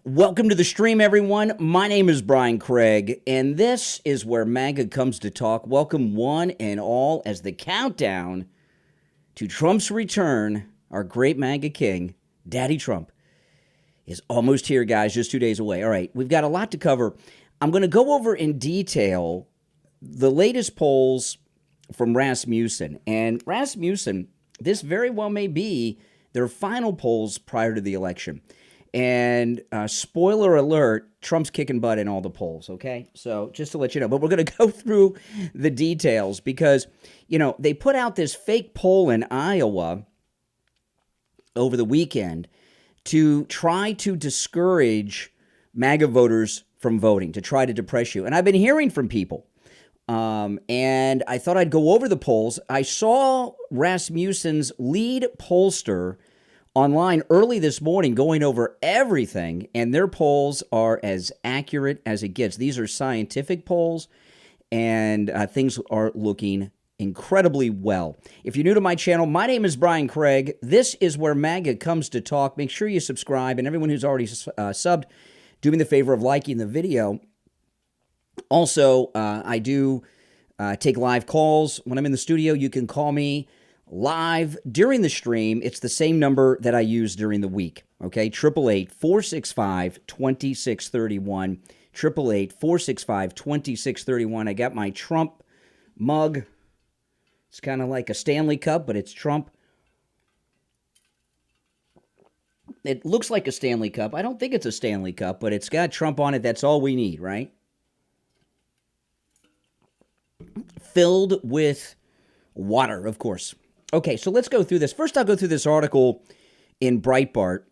Welcome to the stream, everyone. My name is Brian Craig, and this is where MAGA comes to talk. Welcome one and all as the countdown to Trump's return, our great MAGA king, Daddy Trump, is almost here, guys, just 2 days away. All right, we've got a lot to cover. I'm going to go over in detail the latest polls from Rasmussen. And Rasmussen, this very well may be their final polls prior to the election. And spoiler alert, Trump's kicking butt in all the polls, okay? So just to let you know. But we're going to go through the details because, you know, they put out this fake poll in Iowa over the weekend to try to discourage MAGA voters from voting, to try to depress you. And I've been hearing from people. And I thought I'd go over the polls. I saw Rasmussen's lead pollster online early this morning going over everything, and their polls are as accurate as it gets. These are scientific polls, and things are looking incredibly well. If you're new to my channel, my name is Brian Craig. This is where MAGA comes to talk. Make sure you subscribe, and everyone who's already subbed, do me the favor of liking the video. Also, I do take live calls. When I'm in the studio, you can call me live during the stream. It's the same number that I use during the week, okay? 888-465-2631, 888-465-2631. I got my Trump mug. It's kind of like a Stanley Cup, but it's Trump. It looks like a Stanley Cup. I don't think it's a Stanley Cup, but it's got Trump on it. That's all we need, right? Filled with water, of course. Okay, so let's go through this. First, I'll go through this article in Breitbart.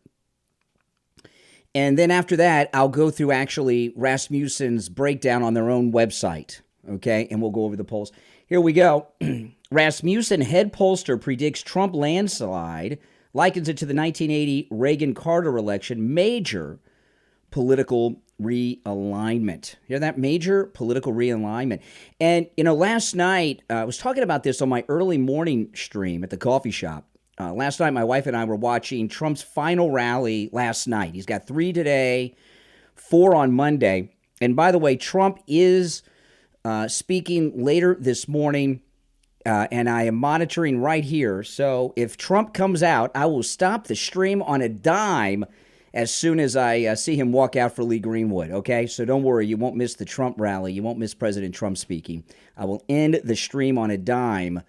And then after that, I'll go through actually Rasmussen's breakdown on their own website. Okay, and we'll go over the polls. Here we go. Rasmussen head pollster predicts Trump landslide, likens it to the 1980 Reagan-Carter election, major political realignment. Hear that? Major political realignment. And, you know, last night, I was talking about this on my early morning stream at the coffee shop. Last night, my wife and I were watching Trump's final rally last night. He's got 3 today, 4 on Monday. And by the way, Trump is speaking later this morning, and I am monitoring right here. So if Trump comes out, I will stop the stream on a dime as soon as I see him walk out for Lee Greenwood, okay? So don't worry, you won't miss the Trump rally. You won't miss President Trump speaking. I will end the stream on a dime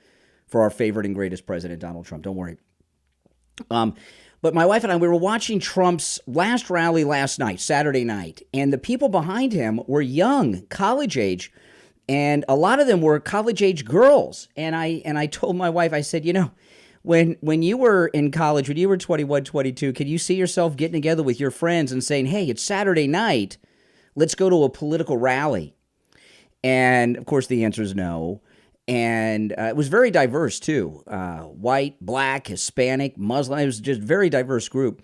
for our favorite and greatest president, Donald Trump. Don't worry. But my wife and I, we were watching Trump's last rally last night, Saturday night, and the people behind him were young, college age, and a lot of them were college age girls. And I told my wife, I said, you know, When you were in college, when you were 21, 22, could you see yourself getting together with your friends and saying, hey, it's Saturday night, let's go to a political rally? And, of course, the answer is no. And it was very diverse, too. White, black, Hispanic, Muslim. It was just a very diverse group.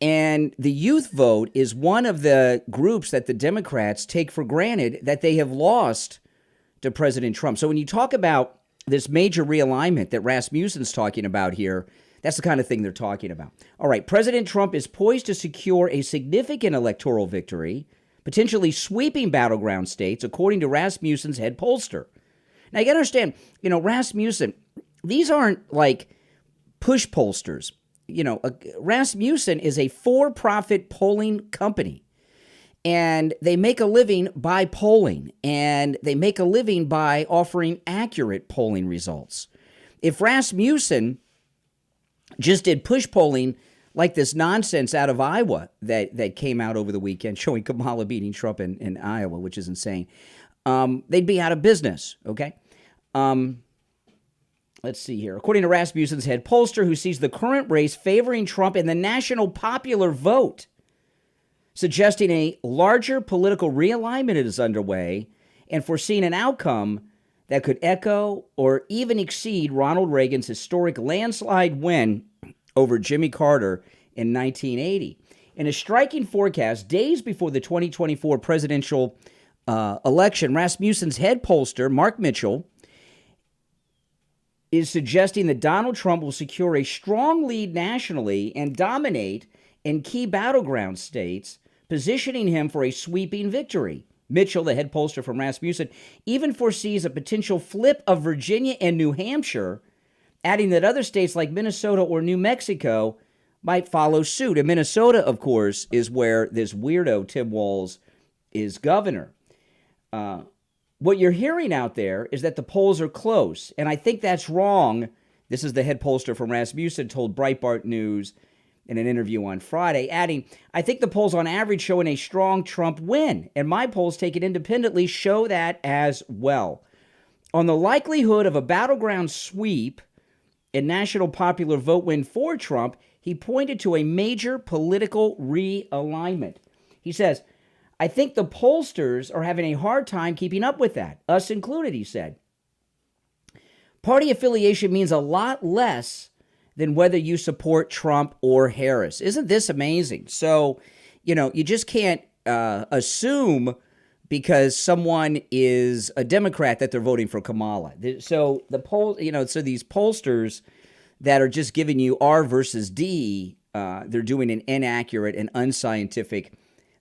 And the youth vote is one of the groups that the Democrats take for granted that they have lost to President Trump. So when you talk about this major realignment that Rasmussen's talking about here, that's the kind of thing they're talking about. All right, President Trump is poised to secure a significant electoral victory, potentially sweeping battleground states, according to Rasmussen's head pollster. Now, you got to understand, you know, Rasmussen, these aren't like push pollsters. You know, Rasmussen is a for-profit polling company. And they make a living by polling, and they make a living by offering accurate polling results. If Rasmussen just did push polling like this nonsense out of Iowa that came out over the weekend showing Kamala beating Trump in Iowa, which is insane, they'd be out of business, okay? Let's see here. According to Rasmussen's head pollster, who sees the current race favoring Trump in the national popular vote, suggesting a larger political realignment is underway and foreseeing an outcome that could echo or even exceed Ronald Reagan's historic landslide win over Jimmy Carter in 1980. In a striking forecast, days before the 2024 presidential election, Rasmussen's head pollster, Mark Mitchell, is suggesting that Donald Trump will secure a strong lead nationally and dominate in key battleground states, positioning him for a sweeping victory. Mitchell, the head pollster from Rasmussen, even foresees a potential flip of Virginia and New Hampshire, adding that other states like Minnesota or New Mexico might follow suit. And Minnesota, of course, is where this weirdo Tim Walz is governor. What you're hearing out there is that the polls are close, and I think that's wrong. This is the head pollster from Rasmussen told Breitbart News in an interview on Friday, adding, I think the polls on average showing a strong Trump win, and my polls taken independently show that as well. On the likelihood of a battleground sweep and national popular vote win for Trump, he pointed to a major political realignment. He says, I think the pollsters are having a hard time keeping up with that, us included, he said. Party affiliation means a lot less than whether you support Trump or Harris. Isn't this amazing? So, you just can't assume because someone is a Democrat that they're voting for Kamala. So so these pollsters that are just giving you R versus D, they're doing an inaccurate and unscientific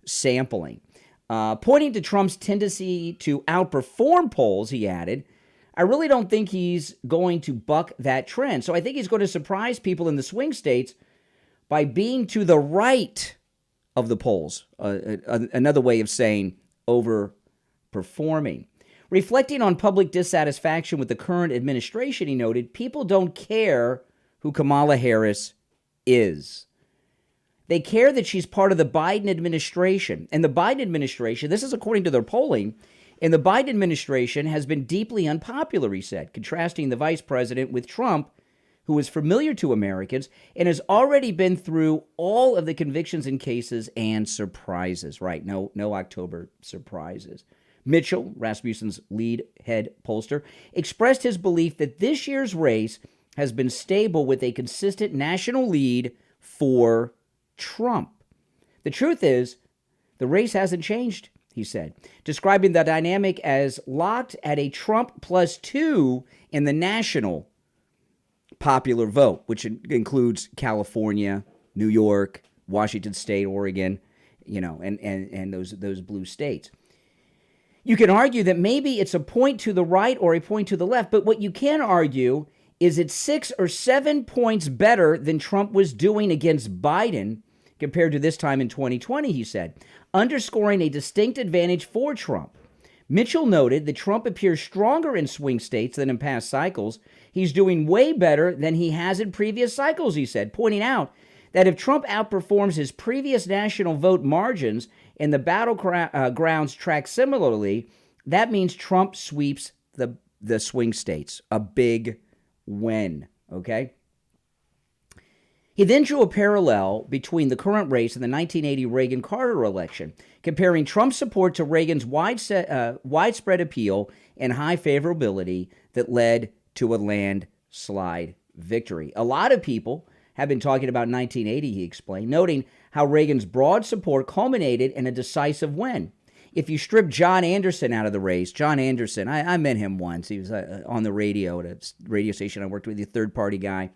sampling. Pointing to Trump's tendency to outperform polls, he added, I really don't think he's going to buck that trend. So I think he's going to surprise people in the swing states by being to the right of the polls. Another way of saying overperforming. Reflecting on public dissatisfaction with the current administration, he noted, people don't care who Kamala Harris is. They care that she's part of the Biden administration. And the Biden administration, this is according to their polling, and the Biden administration has been deeply unpopular, he said, contrasting the vice president with Trump, who is familiar to Americans and has already been through all of the convictions and cases and surprises. Right, no October surprises. Mitchell, Rasmussen's lead head pollster, expressed his belief that this year's race has been stable with a consistent national lead for Trump. The truth is, the race hasn't changed, he said, describing the dynamic as locked at a Trump +2 in the national popular vote, which includes California, New York, Washington State, Oregon, and those blue states. You can argue that maybe it's a point to the right or a point to the left, but what you can argue is it's 6 or 7 points better than Trump was doing against Biden compared to this time in 2020, he said, underscoring a distinct advantage for Trump. Mitchell noted that Trump appears stronger in swing states than in past cycles. He's doing way better than he has in previous cycles, he said, pointing out that if Trump outperforms his previous national vote margins and the battlegrounds track similarly, that means Trump sweeps the swing states. A big win, okay? He then drew a parallel between the current race and the 1980 Reagan-Carter election, comparing Trump's support to Reagan's widespread appeal and high favorability that led to a landslide victory. A lot of people have been talking about 1980, he explained, noting how Reagan's broad support culminated in a decisive win. If you strip John Anderson out of the race, John Anderson, I met him once. He was on the radio at a radio station I worked with, a third-party guy.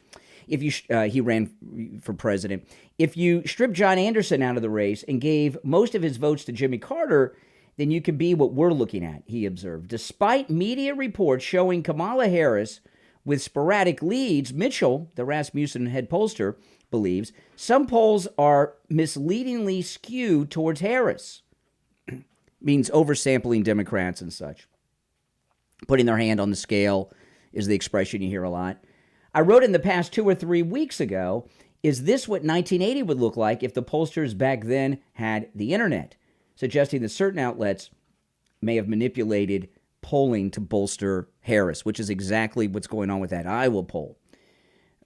He ran for president. If you strip John Anderson out of the race and gave most of his votes to Jimmy Carter, then you can be what we're looking at, he observed. Despite media reports showing Kamala Harris with sporadic leads, Mitchell, the Rasmussen head pollster, believes some polls are misleadingly skewed towards Harris. Means oversampling Democrats and such. Putting their hand on the scale is the expression you hear a lot. I wrote in the past 2 or 3 weeks ago, is this what 1980 would look like if the pollsters back then had the internet? Suggesting that certain outlets may have manipulated polling to bolster Harris, which is exactly what's going on with that Iowa poll.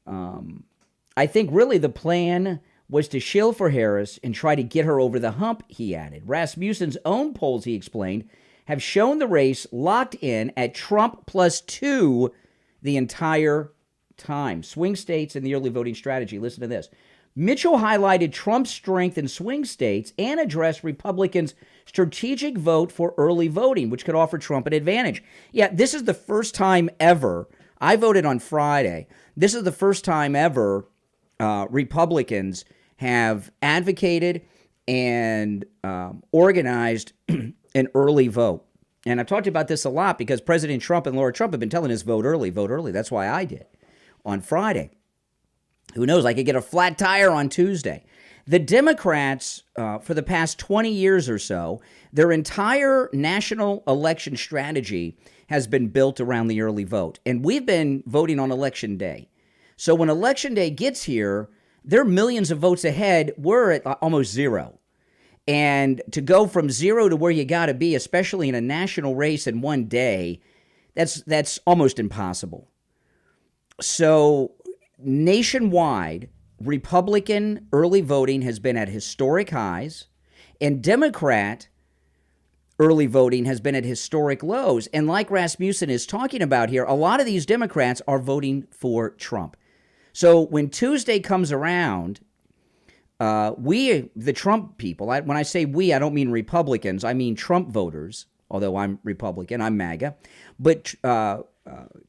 I think really the plan was to shill for Harris and try to get her over the hump, he added. Rasmussen's own polls, he explained, have shown the race locked in at Trump +2 the entire time. Swing states and the early voting strategy. Listen to this. Mitchell highlighted Trump's strength in swing states and addressed Republicans' strategic vote for early voting, which could offer Trump an advantage. Yeah, this is the first time ever. I voted on Friday. This is the first time ever Republicans have advocated and organized an early vote. And I've talked about this a lot because President Trump and Laura Trump have been telling us vote early, vote early. That's why I did on Friday. Who knows? I could get a flat tire on Tuesday. The Democrats, for the past 20 years or so, their entire national election strategy has been built around the early vote. And we've been voting on Election Day. So when Election Day gets here, they're millions of votes ahead. We're at almost zero. And to go from zero to where you got to be, especially in a national race in one day, that's almost impossible. So nationwide, Republican early voting has been at historic highs, and Democrat early voting has been at historic lows. And like Rasmussen is talking about here, a lot of these Democrats are voting for Trump. So when Tuesday comes around, we, the Trump people, when I say we, I don't mean Republicans, I mean Trump voters, although I'm Republican, I'm MAGA. But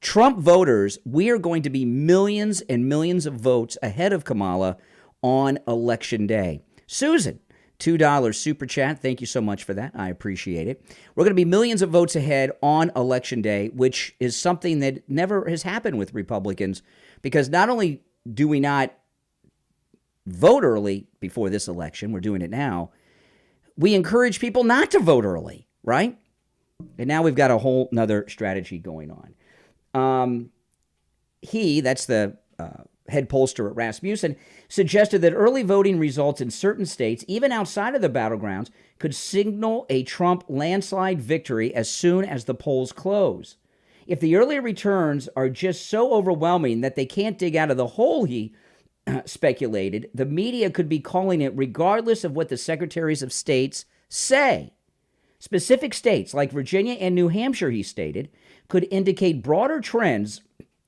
Trump voters, we are going to be millions and millions of votes ahead of Kamala on Election Day. Susan, $2 super chat. Thank you so much for that. I appreciate it. We're going to be millions of votes ahead on Election Day, which is something that never has happened with Republicans, because not only do we not vote early before this election, we're doing it now, we encourage people not to vote early, right? And now we've got a whole nother strategy going on. That's the head pollster at Rasmussen, suggested that early voting results in certain states, even outside of the battlegrounds, could signal a Trump landslide victory as soon as the polls close. If the early returns are just so overwhelming that they can't dig out of the hole, he speculated, the media could be calling it regardless of what the secretaries of states say. Specific states like Virginia and New Hampshire, he stated, could indicate broader trends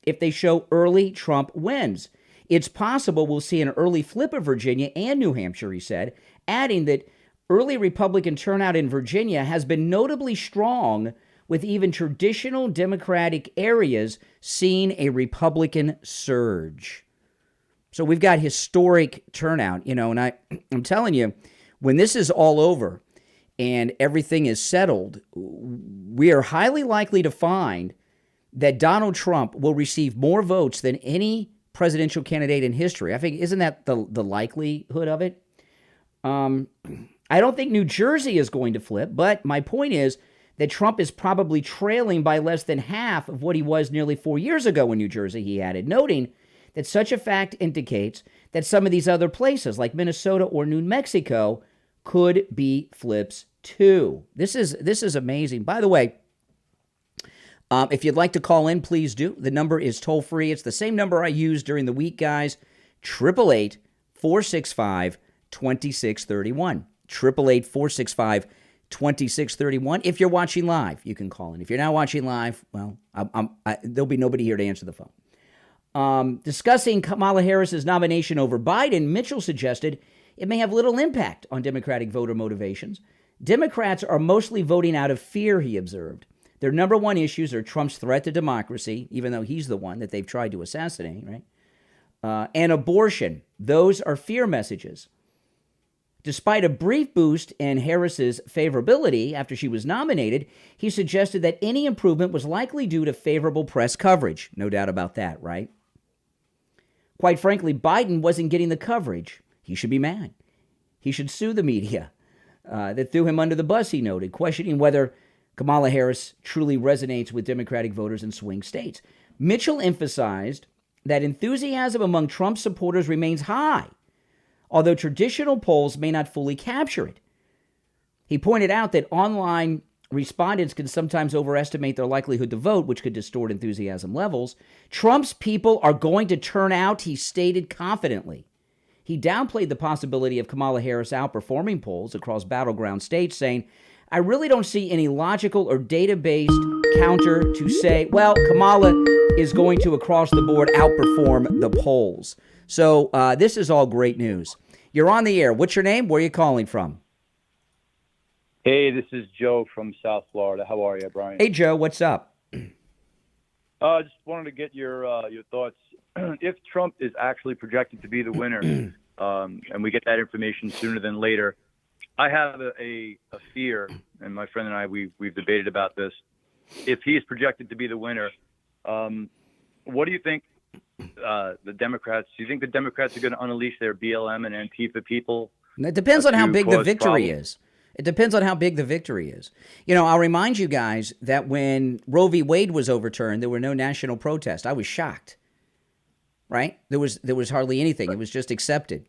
if they show early Trump wins. It's possible we'll see an early flip of Virginia and New Hampshire, he said, adding that early Republican turnout in Virginia has been notably strong, with even traditional Democratic areas seeing a Republican surge. So we've got historic turnout, and I'm telling you, when this is all over and everything is settled, we are highly likely to find that Donald Trump will receive more votes than any presidential candidate in history. I think, isn't that the likelihood of it? I don't think New Jersey is going to flip, but my point is that Trump is probably trailing by less than half of what he was nearly 4 years ago in New Jersey, he added, noting that such a fact indicates that some of these other places, like Minnesota or New Mexico, could be flips too. This is amazing. By the way, if you'd like to call in, please do. The number is toll free. It's the same number I used during the week, guys. 888-465-2631. 888-465-2631. If you're watching live, you can call in. If you're not watching live, well, there'll be nobody here to answer the phone. Discussing Kamala Harris's nomination over Biden, Mitchell suggested it may have little impact on Democratic voter motivations. Democrats are mostly voting out of fear, he observed. Their number one issues are Trump's threat to democracy, even though he's the one that they've tried to assassinate, right? And abortion. Those are fear messages. Despite a brief boost in Harris's favorability after she was nominated, he suggested that any improvement was likely due to favorable press coverage. No doubt about that, right? Quite frankly, Biden wasn't getting the coverage. He should be mad. He should sue the media that threw him under the bus, he noted, questioning whether Kamala Harris truly resonates with Democratic voters in swing states. Mitchell emphasized that enthusiasm among Trump supporters remains high, although traditional polls may not fully capture it. He pointed out that online respondents can sometimes overestimate their likelihood to vote, which could distort enthusiasm levels. Trump's people are going to turn out, he stated confidently. He downplayed the possibility of Kamala Harris outperforming polls across battleground states, saying, I really don't see any logical or data-based counter to say, well, Kamala is going to, across the board, outperform the polls. So this is all great news. You're on the air. What's your name? Where are you calling from? Hey, this is Joe from South Florida. How are you, Brian? Hey, Joe. What's up? Just wanted to get your thoughts. If Trump is actually projected to be the winner, and we get that information sooner than later, I have a fear, and my friend and I, we've debated about this. If he is projected to be the winner, what do you think the Democrats, do you think the Democrats are going to unleash their BLM and Antifa people? It depends on how big the victory problems? is. It depends on how big the victory is. I'll remind you guys that when Roe v. Wade was overturned, there were no national protests. I was shocked, right? There was hardly anything. It was just accepted.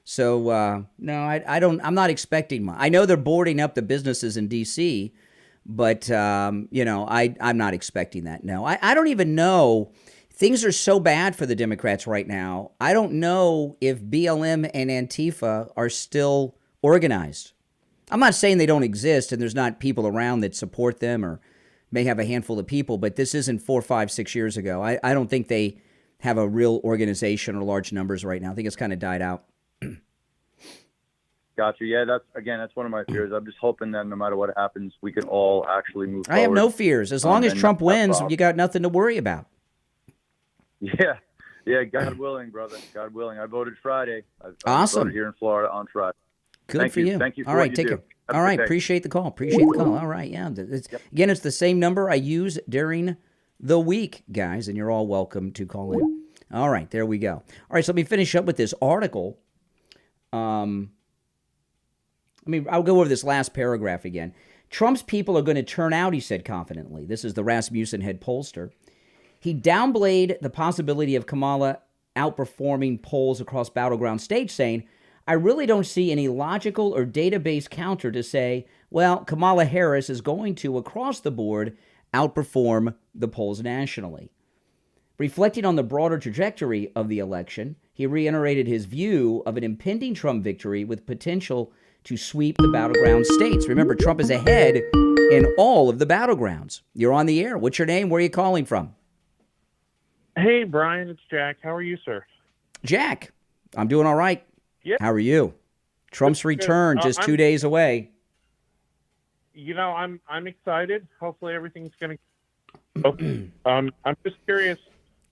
So, no, I'm not expecting much. I know they're boarding up the businesses in D.C., but, I'm not expecting that. No, I don't even know. Things are so bad for the Democrats right now. I don't know if BLM and Antifa are still organized. I'm not saying they don't exist and there's not people around that support them or may have a handful of people, but this isn't 4, 5, 6 years ago. I don't think they have a real organization or large numbers right now. I think it's kind of died out. Gotcha. Yeah, that's one of my fears. I'm just hoping that no matter what happens, we can all actually move forward. I have no fears. As long as Trump wins, you got nothing to worry about. Yeah, God willing, brother. God willing. I voted Friday. I Awesome. voted here in Florida on Friday. Good for you. Thank you for all right, what take you care. do. All right, appreciate the call. All right, yeah. Again, it's the same number I use during the week, guys, and you're all welcome to call in. All right, there we go. All right, so let me finish up with this article. I'll go over this last paragraph again. Trump's people are going to turn out, he said confidently. This is the Rasmussen head pollster. He downplayed the possibility of Kamala outperforming polls across battleground states, saying, I really don't see any logical or database counter to say, well, Kamala Harris is going to, across the board, outperform the polls nationally. Reflecting on the broader trajectory of the election, he reiterated his view of an impending Trump victory with potential to sweep the battleground states. Remember, Trump is ahead in all of the battlegrounds. You're on the air. What's your name? Where are you calling from? Hey, Brian, it's Jack. How are you, sir? Jack, I'm doing all right. Yeah. How are you? Trump's return just 2 days away. I'm excited. Hopefully everything's going to... I'm just curious,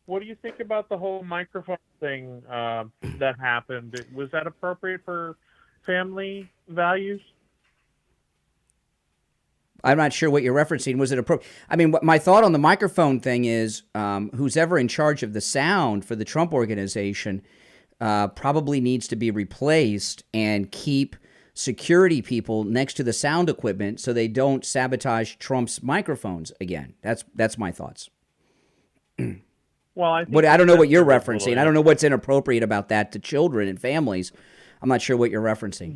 what do you think about the whole microphone thing that happened? Was that appropriate for family values? I'm not sure what you're referencing. Was it appropriate? I mean, my thought on the microphone thing is who's ever in charge of the sound for the Trump organization probably needs to be replaced and keep security people next to the sound equipment so they don't sabotage Trump's microphones again. That's my thoughts. Well, I don't know what you're referencing. I don't know what's inappropriate about that to children and families. I'm not sure what you're referencing.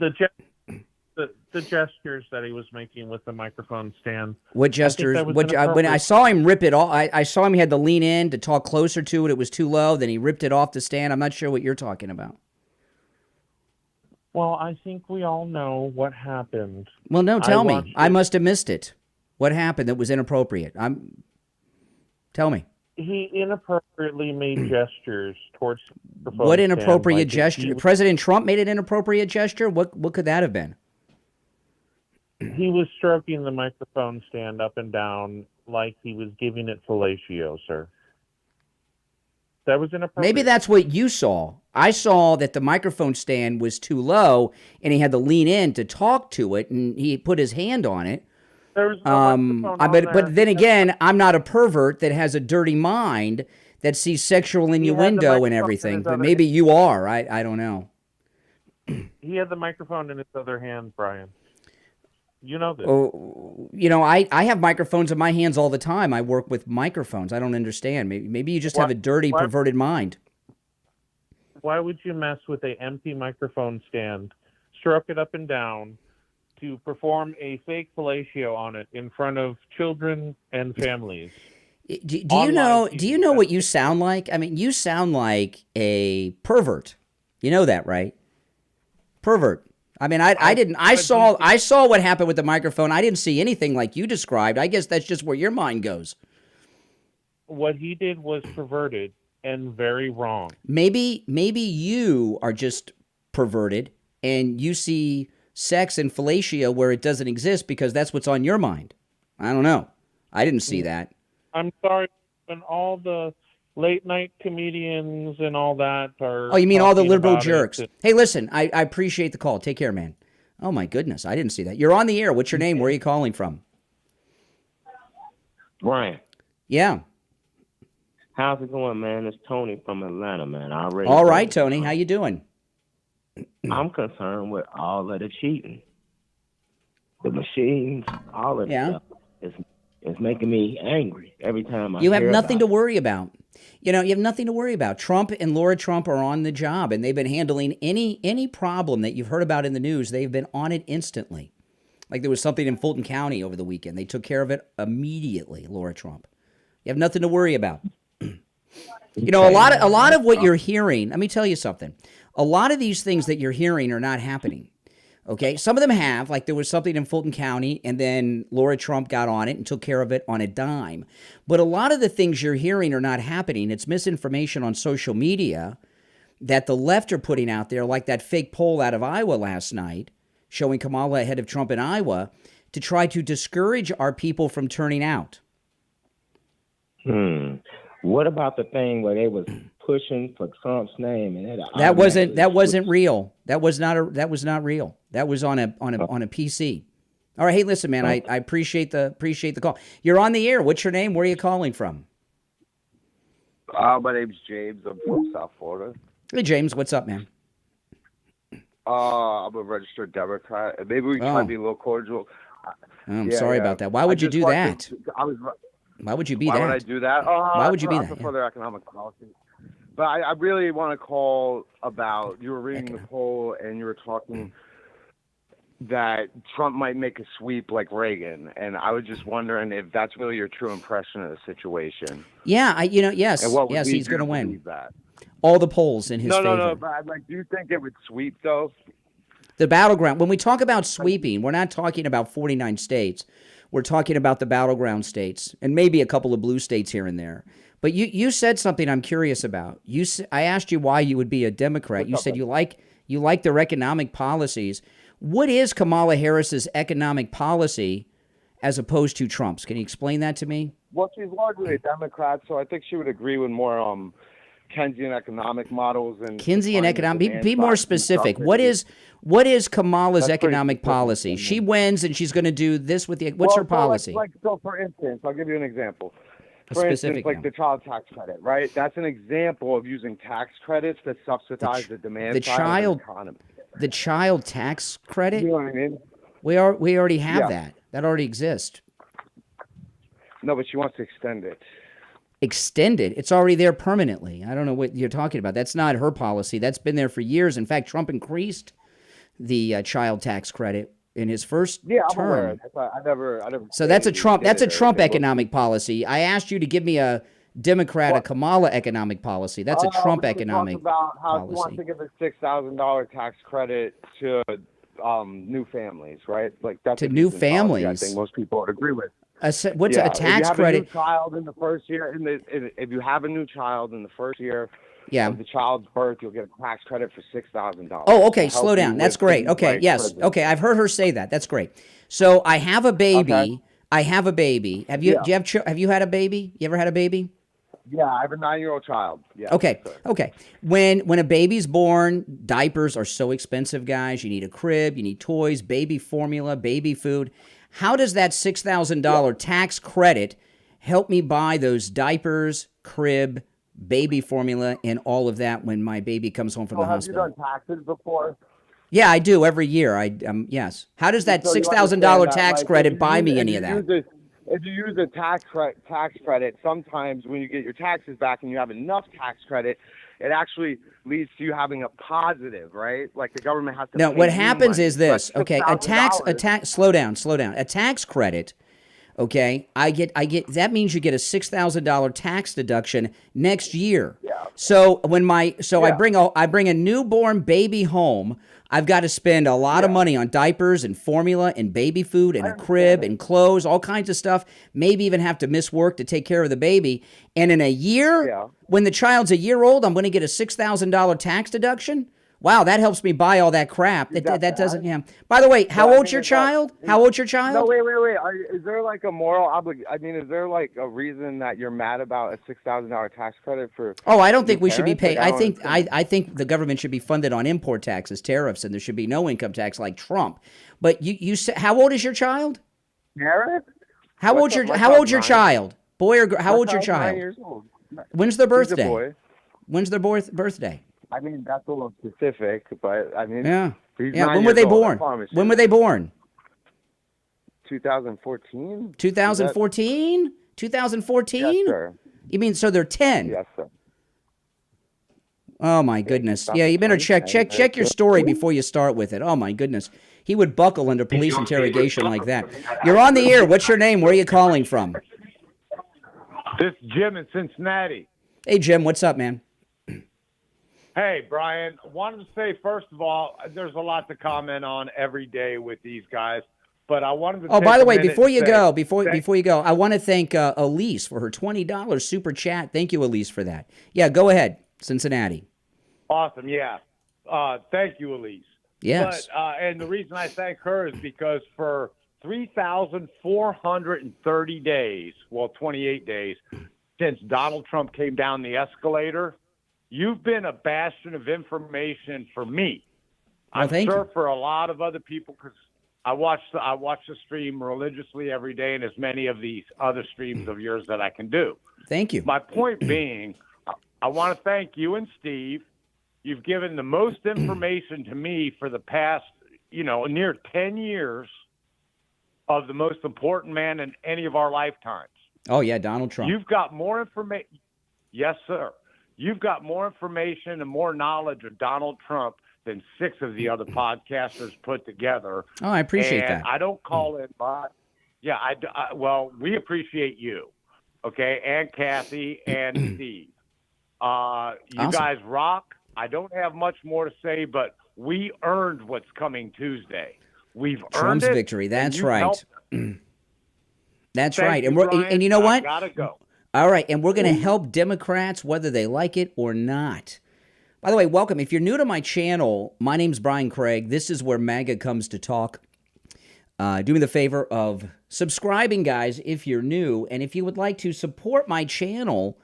The gestures that he was making with the microphone stand. What gestures? When I saw him rip it off, I saw him. He had to lean in to talk closer to it. It was too low. Then he ripped it off the stand. I'm not sure what you're talking about. Well, I think we all know what happened. Well, no, tell me. I must have missed it. What happened that was inappropriate? Tell me. He inappropriately made gestures towards the microphone. What inappropriate gesture? President Trump made an inappropriate gesture? What could that have been? He was stroking the microphone stand up and down like he was giving it fellatio, sir. That was inappropriate. Maybe that's what you saw. I saw that the microphone stand was too low, and he had to lean in to talk to it, and he put his hand on it. There was no microphone on there. But then again, I'm not a pervert that has a dirty mind that sees sexual innuendo and everything. But maybe you are. I don't know. He had the microphone in his other hand, Brian. You know this. Oh, I have microphones in my hands all the time. I work with microphones. I don't understand. Maybe you just have a dirty, perverted mind. Why would you mess with an empty microphone stand, stroke it up and down, to perform a fake fellatio on it in front of children and families? Do you know what you sound like? I mean, you sound like a pervert. You know that, right? Pervert. I mean, I saw what happened with the microphone. I didn't see anything like you described. I guess that's just where your mind goes. What he did was perverted and very wrong. Maybe you are just perverted and you see sex and fellatio where it doesn't exist because that's what's on your mind. I don't know. I didn't see that. I'm sorry, and all the late night comedians and all that are... Oh, you mean all the liberal jerks? Hey, listen, I appreciate the call. Take care, man. Oh, my goodness. I didn't see that. You're on the air. What's your name? Where are you calling from? Brian. Yeah. How's it going, man? It's Tony from Atlanta, man. All right, Tony. How you doing? I'm concerned with all of the cheating. The machines, all of the stuff. It's making me angry every time I You have hear nothing about to worry about. You have nothing to worry about. Trump and Laura Trump are on the job, and they've been handling any problem that you've heard about in the news. They've been on it instantly. Like there was something in Fulton County over the weekend. They took care of it immediately, Laura Trump. You have nothing to worry about. A lot of what you're hearing, let me tell you something. A lot of these things that you're hearing are not happening. Okay, some of them have, like there was something in Fulton County, and then Laura Trump got on it and took care of it on a dime. But a lot of the things you're hearing are not happening. It's misinformation on social media that the left are putting out there, like that fake poll out of Iowa last night, showing Kamala ahead of Trump in Iowa, to try to discourage our people from turning out. What about the thing where they was pushing for Trump's name and that wasn't real. That was not real. That was on a PC. All right, hey, listen, man, I appreciate the call. You're on the air. What's your name? Where are you calling from? My name's James. I'm from South Florida. Hey, James, what's up, man? I'm a registered Democrat. Maybe we can try to be a little cordial. I'm sorry about that. Why would you do that? Why would you be that? Why would I do that? Why would you be that? For further economic policy. But I really want to call about, you were reading the poll and you were talking that Trump might make a sweep like Reagan. And I was just wondering if that's really your true impression of the situation. Yeah, yes. Yes, he's going to win. All the polls in his favor. No, but do you think it would sweep, though? The battleground. When we talk about sweeping, we're not talking about 49 states. We're talking about the battleground states and maybe a couple of blue states here and there. But you said something I'm curious about. I asked you why you would be a Democrat. You said you like their economic policies. What is Kamala Harris's economic policy as opposed to Trump's? Can you explain that to me? Well, she's largely a Democrat, so I think she would agree with more Keynesian economic models and Keynesian economic. Be more specific. What is Kamala's economic policy? She wins and she's going to do this with the. What's her policy? So for instance, I'll give you an example. For instance, like the child tax credit, right? That's an example of using tax credits to subsidize the demand side of the economy. The child tax credit? You know what I mean? We already have that. That already exists. No, but she wants to extend it. Extend it? It's already there permanently. I don't know what you're talking about. That's not her policy. That's been there for years. In fact, Trump increased the child tax credit in his first term. I'm aware. I never. So that's a Trump. That's a Trump economic policy. I asked you to give me a Democrat, a Kamala economic policy. That's a Trump economic about how policy. He wants to give a $6,000 tax credit to new families, right? Like that's to new families. Policy I think most people would agree with. What's a tax credit? If you have a new child in the first year, if you have a new child in the first year. Yeah. Of the child's birth, you'll get a tax credit for $6,000. Oh, okay. Slow down. That's great. Okay. Yes. Prison. Okay. I've heard her say that. That's great. So I have a baby. Okay. I have a baby. Have you? Yeah. Have you had a baby? You ever had a baby? Yeah, I have a 9-year-old child. Yeah. Okay. Sure. Okay. When a baby's born, diapers are so expensive, guys. You need a crib. You need toys, baby formula, baby food. How does that $6,000 tax credit help me buy those diapers, crib, baby formula, and all of that when my baby comes home from the hospital? Have you done taxes before? Yeah, I do every year. Yes. How does that $6,000 tax credit buy me any of that? If you use a tax credit, sometimes when you get your taxes back and you have enough tax credit, it actually leads to you having a positive, right? Like the government has to. No, what happens is this. Okay, a tax. Slow down. A tax credit. Okay, I get. That means you get a $6,000 tax deduction next year. Yeah. So when I bring a newborn baby home, I've got to spend a lot of money on diapers and formula and baby food and a crib and clothes, all kinds of stuff. Maybe even have to miss work to take care of the baby. And in a year, when the child's a year old, I'm going to get a $6,000 tax deduction. Wow, that helps me buy all that crap. That doesn't. Yeah. By the way, how Well, I old's mean, your it's like- child? How old's your child? No, wait. Is there like a moral obligation? I mean, is there like a reason that you're mad about a $6,000 tax credit for? Oh, I don't think we should be parents? paid. Like, I think the government should be funded on import taxes, tariffs, and there should be no income tax like Trump. But you said, how old is your child? Garrett? How old's your child? Boy or girl? How old's your 9 child? years old. When's their He's a birthday? boy. When's their birthday? I mean, that's a little specific, but I mean, Yeah. he's Yeah. 9 When were years they old, I born? promise you. When were they born? 2014. 2014? 2014? Yes, sir. You mean so they're 10? Yes, sir. Oh my goodness. Yeah, you better check your story before you start with it. Oh my goodness. He would buckle under police interrogation like that. You're on the air. What's your name? Where are you calling from? This is Jim in Cincinnati. Hey Jim, what's up, man? Hey, Brian. Wanted to say, first of all, there's a lot to comment on every day with these guys, but I wanted to Oh, take by the a way, minute before and you say go, before thank- you go, I want to thank Elise for her $20 super chat. Thank you, Elise, for that. Yeah, go ahead, Cincinnati. Awesome, yeah. Thank you, Elise. Yes. But, and the reason I thank her is because for 3,430 days, well, 28 days, since Donald Trump came down the escalator, you've been a bastion of information for me. Well, I'm thank sure you. for a lot of other people, because I watch the stream religiously every day, and as many of these other streams of yours that I can do. Thank you. My point being, I want to thank you and Steve. You've given the most information to me for the past, near 10 years of the most important man in any of our lifetimes. Oh, yeah, Donald Trump. You've got more information. Yes, sir. You've got more information and more knowledge of Donald Trump than 6 of the other podcasters put together. Oh, I appreciate and that. I don't call it, but yeah, well, we appreciate you, okay, and Kathy and Steve. You Awesome. guys rock. I don't have much more to say, but we earned what's coming Tuesday. We've Trump's earned it. victory. and That's you right. helped. That's Thank right. you, And we're Brian. and you know I what? gotta go. All right, and we're going to help Democrats whether they like it or not. By the way, welcome. If you're new to my channel, my name's Brian Craig. This is where MAGA comes to talk. Do me the favor of subscribing, guys, if you're new. And if you would like to support my channel,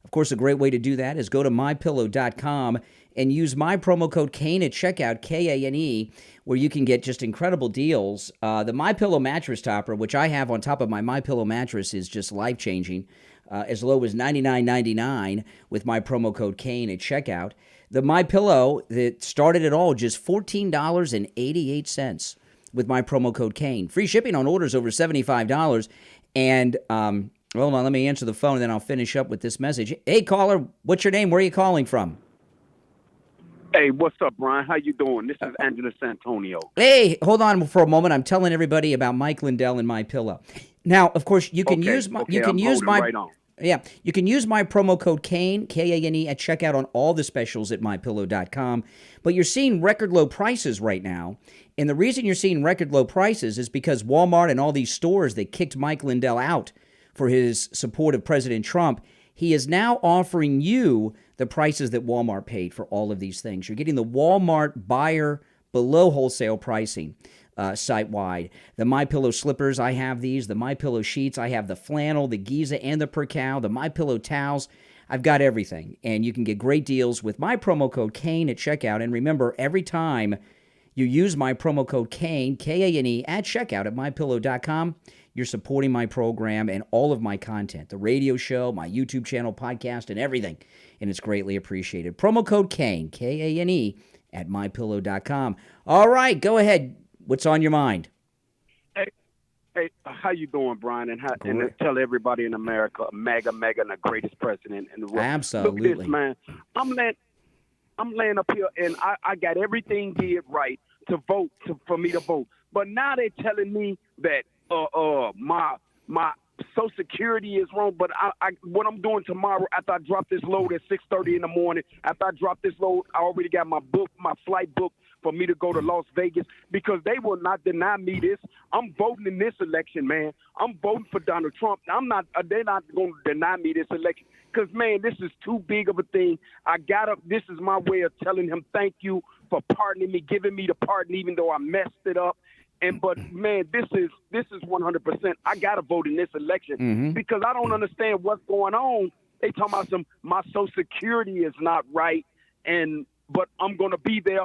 of course, a great way to do that is go to mypillow.com and use my promo code Kane at checkout, Kane, where you can get just incredible deals. The MyPillow mattress topper, which I have on top of my MyPillow mattress, is just life-changing. As low as $99.99 with my promo code Kane at checkout. The MyPillow that started it all, just $14.88 with my promo code Kane. Free shipping on orders over $75. And, hold on, let me answer the phone, and then I'll finish up with this message. Hey, caller, what's your name? Where are you calling from? Hey, what's up, Brian? How you doing? This is Angela Santonio. Hey, hold on for a moment. I'm telling everybody about Mike Lindell and MyPillow. Now, of course, you can use my you can use my right on. Yeah, you can use my promo code Kane, Kane, at checkout on all the specials at mypillow.com. But you're seeing record low prices right now. And the reason you're seeing record low prices is because Walmart and all these stores that kicked Mike Lindell out for his support of President Trump, he is now offering you the prices that Walmart paid for all of these things. You're getting the Walmart buyer below wholesale pricing. Site-wide. The MyPillow slippers, I have these. The MyPillow sheets, I have the flannel, the Giza, and the Percal. The MyPillow towels, I've got everything. And you can get great deals with my promo code Kane at checkout. And remember, every time you use my promo code Kane, Kane, at checkout at mypillow.com, you're supporting my program and all of my content, the radio show, my YouTube channel, podcast, and everything. And it's greatly appreciated. Promo code Kane, Kane, at mypillow.com. All right, go ahead. What's on your mind? Hey, how you doing, Brian? And tell everybody in America, MAGA, and the greatest president in the world. Absolutely. Look at this, man. I'm laying up here, and I got everything did right to vote for me to vote. But now they're telling me that my Social Security is wrong. But what I'm doing tomorrow after I drop this load at 6:30 in the morning, after I drop this load, I already got my flight booked for me to go to Las Vegas, because they will not deny me this. I'm voting in this election, man. I'm voting for Donald Trump. They're not going to deny me this election, because, man, this is too big of a thing. This is my way of telling him thank you for pardoning me, giving me the pardon, even though I messed it up. But man, this is 100%. I gotta vote in this election because I don't understand what's going on. They talking about my Social Security is not right, but I'm gonna be there.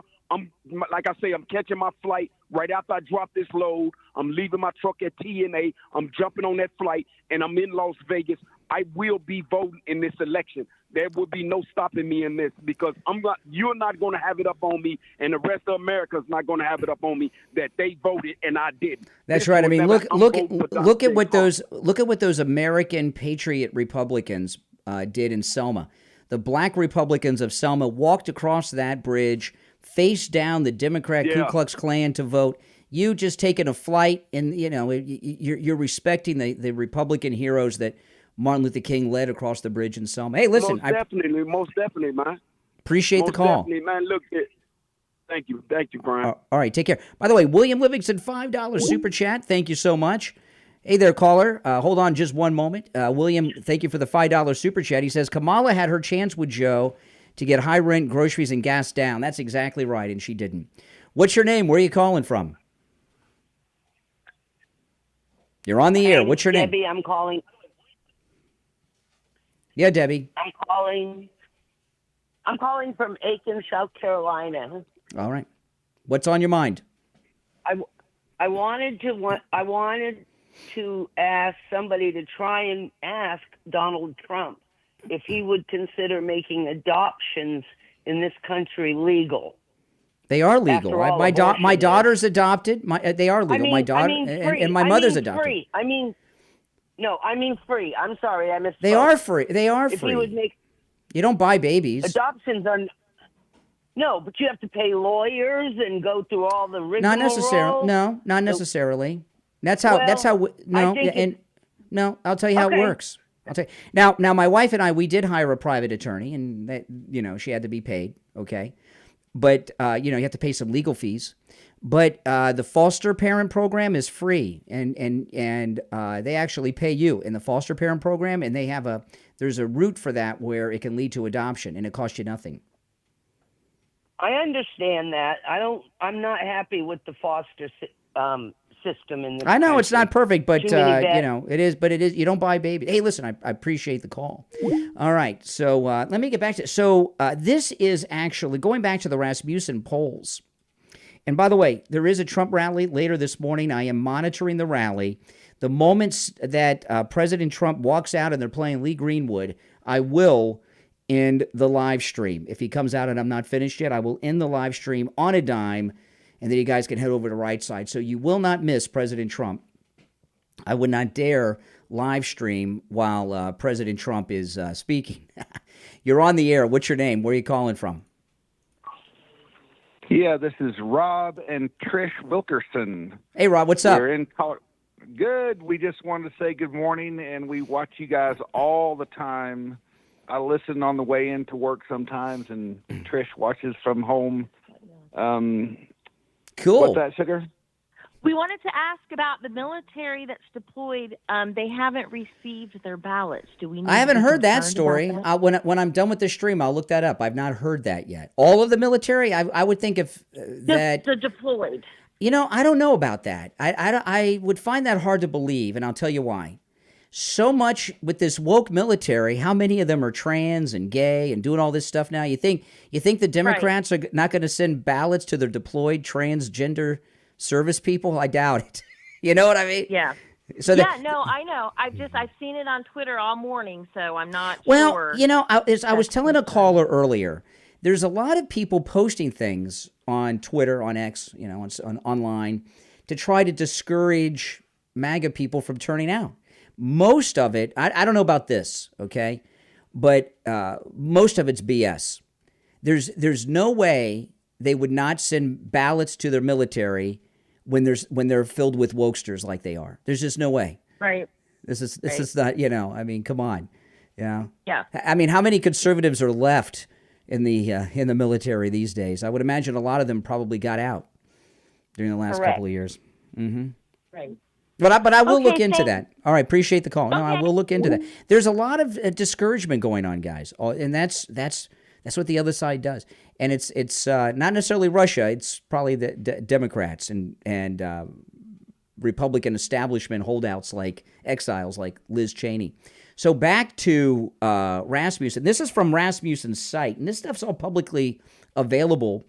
Like I say, I'm catching my flight right after I drop this load. I'm leaving my truck at TNA. I'm jumping on that flight, and I'm in Las Vegas. I will be voting in this election. There will be no stopping me in this because you're not going to have it up on me, and the rest of America's not going to have it up on me that they voted and I didn't. That's right. I mean, look at what those American Patriot Republicans did in Selma. The black Republicans of Selma walked across that bridge, faced down the Democrat Ku Klux Klan to vote. You just taking a flight, and you're respecting the Republican heroes that Martin Luther King led across the bridge in Selma. Hey, listen, most definitely, man. Appreciate the call. Definitely, man. Look, thank you, Brian. All right, take care. By the way, William Livingston, $5 super chat. Thank you so much. Hey there, caller. Hold on just one moment. William, thank you for the $5 super chat. He says, Kamala had her chance with Joe to get high rent, groceries, and gas down. That's exactly right, and she didn't. What's your name? Where are you calling from? You're on the air. What's your name? Debbie, I'm calling. Yeah, Debbie. I'm calling from Aiken, South Carolina. All right. What's on your mind? I wanted to ask somebody to try and ask Donald Trump if he would consider making adoptions in this country legal. They are legal. Right? My daughter's adopted. They are legal. My daughter and my mother's adopted. Free. I mean free. I'm sorry, I misspoke. They are free. They are if free. He would make you don't buy babies. Adoptions are no, but you have to pay lawyers and go through all the rigmarole. Not necessarily. No, not necessarily. That's how. I'll tell you how it works. I'll tell you. Now, my wife and I, we did hire a private attorney, and that, she had to be paid. Okay, but you have to pay some legal fees. But the foster parent program is free, and they actually pay you in the foster parent program, and there's a route for that where it can lead to adoption, and it costs you nothing. I understand that. I'm not happy with the foster system in this I know country. it's not perfect, but it is. But it is. You don't buy babies. Hey, listen, I appreciate the call. All right, so let me get back to it. So this is actually going back to the Rasmussen polls. And by the way, there is a Trump rally later this morning. I am monitoring the rally. The moments that President Trump walks out and they're playing Lee Greenwood, I will end the live stream. If he comes out and I'm not finished yet, I will end the live stream on a dime, and then you guys can head over to Right Side. So you will not miss President Trump. I would not dare live stream while President Trump is speaking. You're on the air. What's your name? Where are you calling from? Yeah, this is Rob and Trish Wilkerson. Hey, Rob, what's up? We're in Good. We just wanted to say good morning, and we watch you guys all the time. I listen on the way into work sometimes, and Trish watches from home. Cool. What's that, Sugar? We wanted to ask about the military that's deployed. They haven't received their ballots. Do we? I haven't heard that story. When I'm done with the stream, I'll look that up. I've not heard that yet. All of the military? I would think if that the deployed. I don't know about that. I would find that hard to believe, and I'll tell you why. So much with this woke military, how many of them are trans and gay and doing all this stuff now? You think the Democrats are not going to send ballots to their deployed transgender service people? I doubt it. You know what I mean? Yeah. So no, I know. I've seen it on Twitter all morning, so I'm not sure. Well, I was telling a caller earlier, there's a lot of people posting things on Twitter, on X, on online, to try to discourage MAGA people from turning out. Most of it, I don't know about this, okay, but most of it's BS. There's no way they would not send ballots to their military when they're filled with wokesters like they are. There's just no way. Right. This is not, I mean, come on. Yeah. I mean, how many conservatives are left in the military these days? I would imagine a lot of them probably got out during the last couple of years. Mm-hmm. Right. But I will look into that. All right, appreciate the call. No, I will look into that. There's a lot of discouragement going on, guys, and that's That's what the other side does. And it's not necessarily Russia. It's probably the Democrats and Republican establishment holdouts like exiles like Liz Cheney. So back to Rasmussen. This is from Rasmussen's site, and this stuff's all publicly available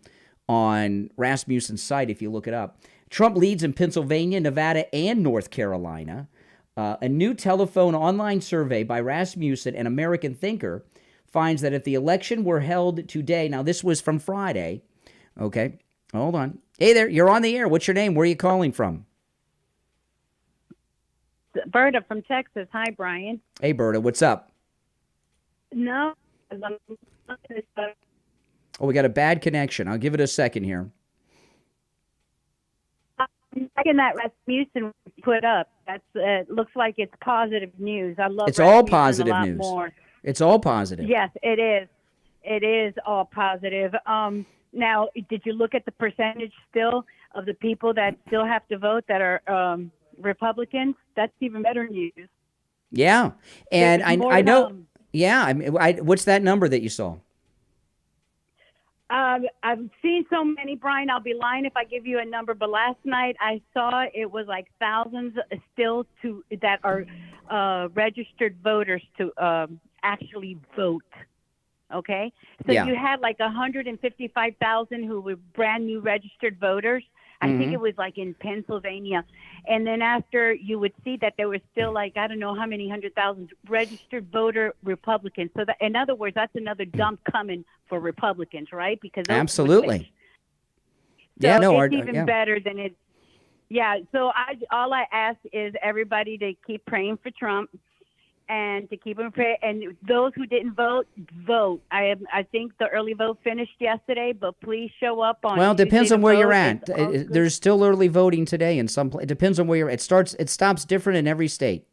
on Rasmussen's site if you look it up. Trump leads in Pennsylvania, Nevada, and North Carolina. A new telephone online survey by Rasmussen, an American thinker, finds that if the election were held today, now this was from Friday, okay, hold on. Hey there, you're on the air. What's your name? Where are you calling from? Berta from Texas. Hi, Brian. Hey, Berta, what's up? No. Oh, we got a bad connection. I'll give it a second here. Second that Rasmussen put up. That's looks like it's positive news. I love. It's all Rasmussen positive a lot news. More. It's all positive. Yes, it is. It is all positive. Now, did you look at the percentage still of the people that still have to vote that are Republicans? That's even better news. Yeah, and I know. Than, yeah, I mean, what's that number that you saw? I've seen so many, Brian. I'll be lying if I give you a number, but last night I saw it was like thousands still that are registered voters to actually vote. Okay, so you had like 155,000 who were brand new registered voters. I think it was like in Pennsylvania. And then after you would see that there was still like, I don't know how many 100,000 registered voter Republicans. So that, in other words, that's another dump coming for Republicans, right? Because absolutely. So yeah, no, it's even better than it. Yeah. So all I ask is everybody to keep praying for Trump and to keep him praying. And those who didn't vote, vote. I think the early vote finished yesterday, but please show up on. Well, it depends on where you're at. It's There's still early voting today in some place. It depends on where you're at. It stops different in every state.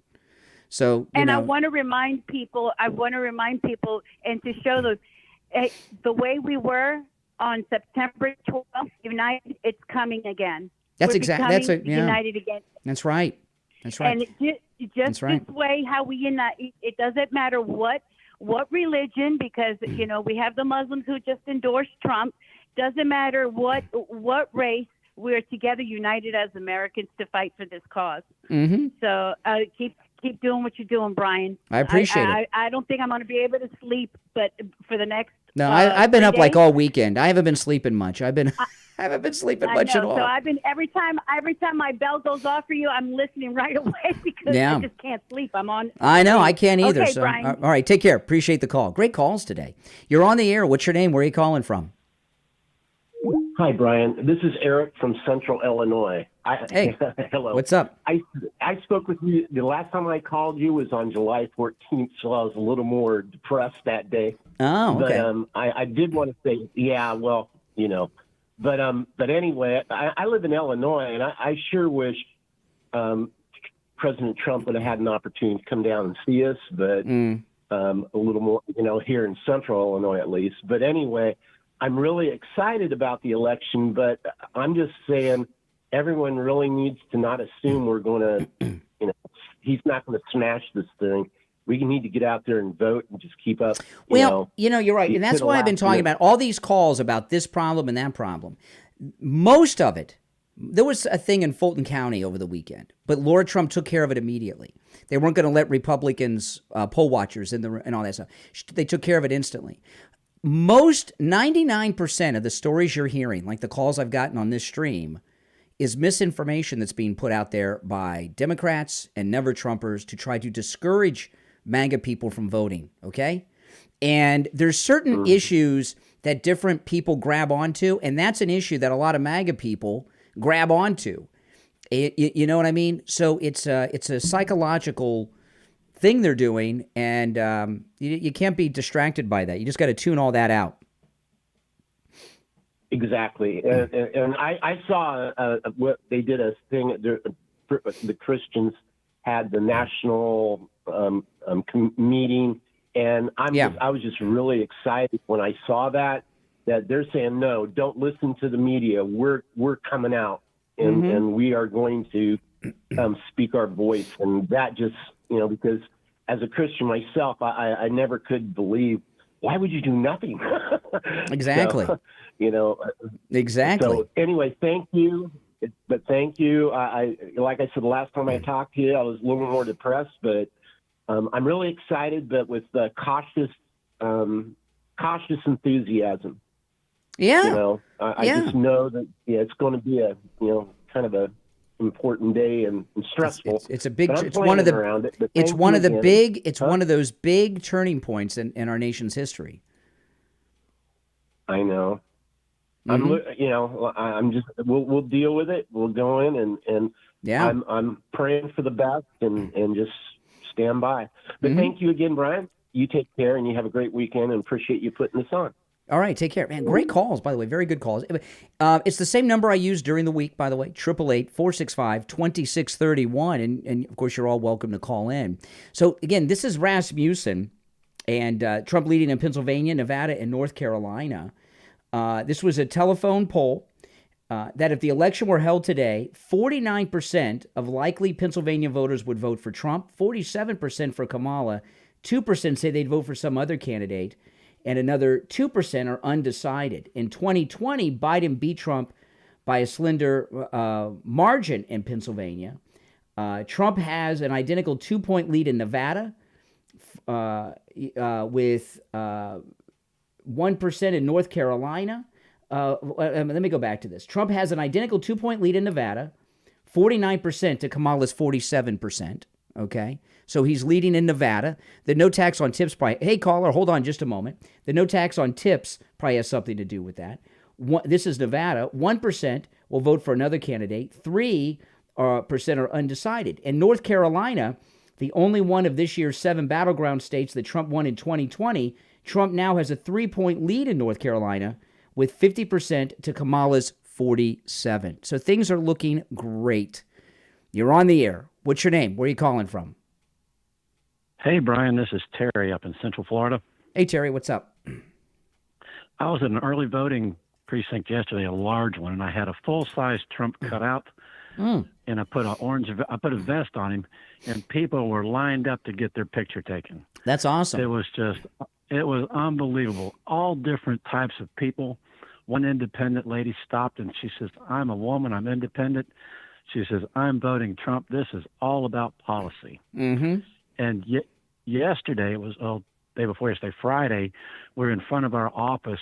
So, and I want to remind people, and to show the way we were on September 12th, united, it's coming again. That's exactly, united again. That's right. That's right. And just this way, how we unite, it doesn't matter what religion, because, we have the Muslims who just endorsed Trump. Doesn't matter what race, we're together, united as Americans to fight for this cause. Mm-hmm. So keep doing what you're doing, Brian. I appreciate it. I don't think I'm going to be able to sleep, but for the next. No, I've been up like all weekend. I haven't been sleeping much. I haven't been sleeping much at all. So I've been every time my bell goes off for you, I'm listening right away because I just can't sleep. I'm on. I know, I can't either. Okay, so Brian. All right, take care. Appreciate the call. Great calls today. You're on the air. What's your name? Where are you calling from? Hi, Brian. This is Eric from Central Illinois. Hey. Hello. What's up? I spoke with you. The last time I called you was on July 14th, so I was a little more depressed that day. Oh, okay. But I did want to say, But anyway, I live in Illinois, and I sure wish President Trump would have had an opportunity to come down and see us, but a little more, here in Central Illinois at least. But anyway, I'm really excited about the election, but I'm just saying everyone really needs to not assume we're going to, he's not going to smash this thing. We need to get out there and vote and just keep up. Well, you're right. And that's why I've been talking about all these calls about this problem and that problem. Most of it, there was a thing in Fulton County over the weekend, but Lord Trump took care of it immediately. They weren't going to let Republicans, poll watchers and all that stuff. They took care of it instantly. 99% of the stories you're hearing, like the calls I've gotten on this stream, is misinformation that's being put out there by Democrats and never Trumpers to try to discourage MAGA people from voting, okay? And there's certain issues that different people grab onto, and that's an issue that a lot of MAGA people grab onto. You know what I mean? So it's a psychological thing they're doing, and you can't be distracted by that. You just got to tune all that out. Exactly. And I saw what they did a thing, the Christians had the national meeting, and I was just really excited when I saw that they're saying, no, don't listen to the media. We're coming out, and we are going to speak our voice. And that just, because as a Christian myself, I never could believe why would you do nothing? Exactly. So, you know. Exactly. So anyway, thank you. But thank you. I like I said, the last time I talked to you, I was a little more depressed, but I'm really excited, but with cautious enthusiasm. Yeah. You know, I just know that it's going to be a kind of a important day and stressful. It's a big. It's one of the. It's one of the big. It's one of those big turning points in our nation's history. I know. I'm just. We'll deal with it. We'll go in and yeah. I'm praying for the best and just stand by. But thank you again, Brian. You take care and you have a great weekend and appreciate you putting this on. All right, take care. Man, great calls, by the way. Very good calls. It's the same number I used during the week, by the way, 888-465-2631. And, of course, you're all welcome to call in. So, again, this is Rasmussen and Trump leading in Pennsylvania, Nevada, and North Carolina. This was a telephone poll that if the election were held today, 49% of likely Pennsylvania voters would vote for Trump, 47% for Kamala, 2% say they'd vote for some other candidate, and another 2% are undecided. In 2020, Biden beat Trump by a slender margin in Pennsylvania. Trump has an identical 2-point lead in Nevada with 1% in North Carolina. Let me go back to this. Trump has an identical 2-point lead in Nevada, 49% to Kamala's 47%. Okay, so he's leading in Nevada. The no tax on tips probably, hey, caller, hold on just a moment. The no tax on tips probably has something to do with that. This is Nevada. 1% will vote for another candidate. 3% are undecided. In North Carolina, the only one of this year's 7 battleground states that Trump won in 2020, Trump now has a 3-point lead in North Carolina with 50% to Kamala's 47%. So things are looking great. You're on the air. What's your name? Where are you calling from? Hey, Brian, this is Terry up in Central Florida. Hey, Terry, what's up? I was at an early voting precinct yesterday, a large one, and I had a full-size Trump cutout, and I put a vest on him, and people were lined up to get their picture taken. That's awesome. It was unbelievable. All different types of people. One independent lady stopped, and she says, I'm a woman, I'm independent. She says, I'm voting Trump. This is all about policy. Mm-hmm. And yesterday, it was day before yesterday, Friday, we're in front of our office,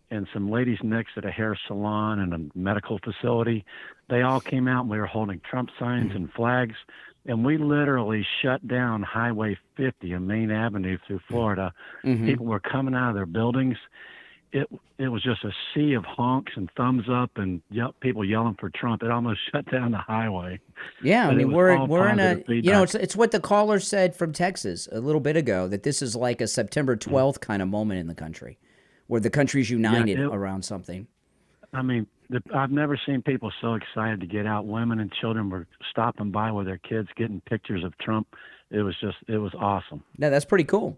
and some ladies next at a hair salon and a medical facility, they all came out, and we were holding Trump signs and flags, and we literally shut down Highway 50 and Main Avenue through Florida. Mm-hmm. People were coming out of their buildings. It was just a sea of honks and thumbs up and people yelling for Trump. It almost shut down the highway. Yeah, I mean, we're in a feedback. it's what the caller said from Texas a little bit ago, that this is like a September 12th kind of moment in the country, where the country's united around something. I mean, I've never seen people so excited to get out. Women and children were stopping by with their kids, getting pictures of Trump. It was awesome. No, that's pretty cool.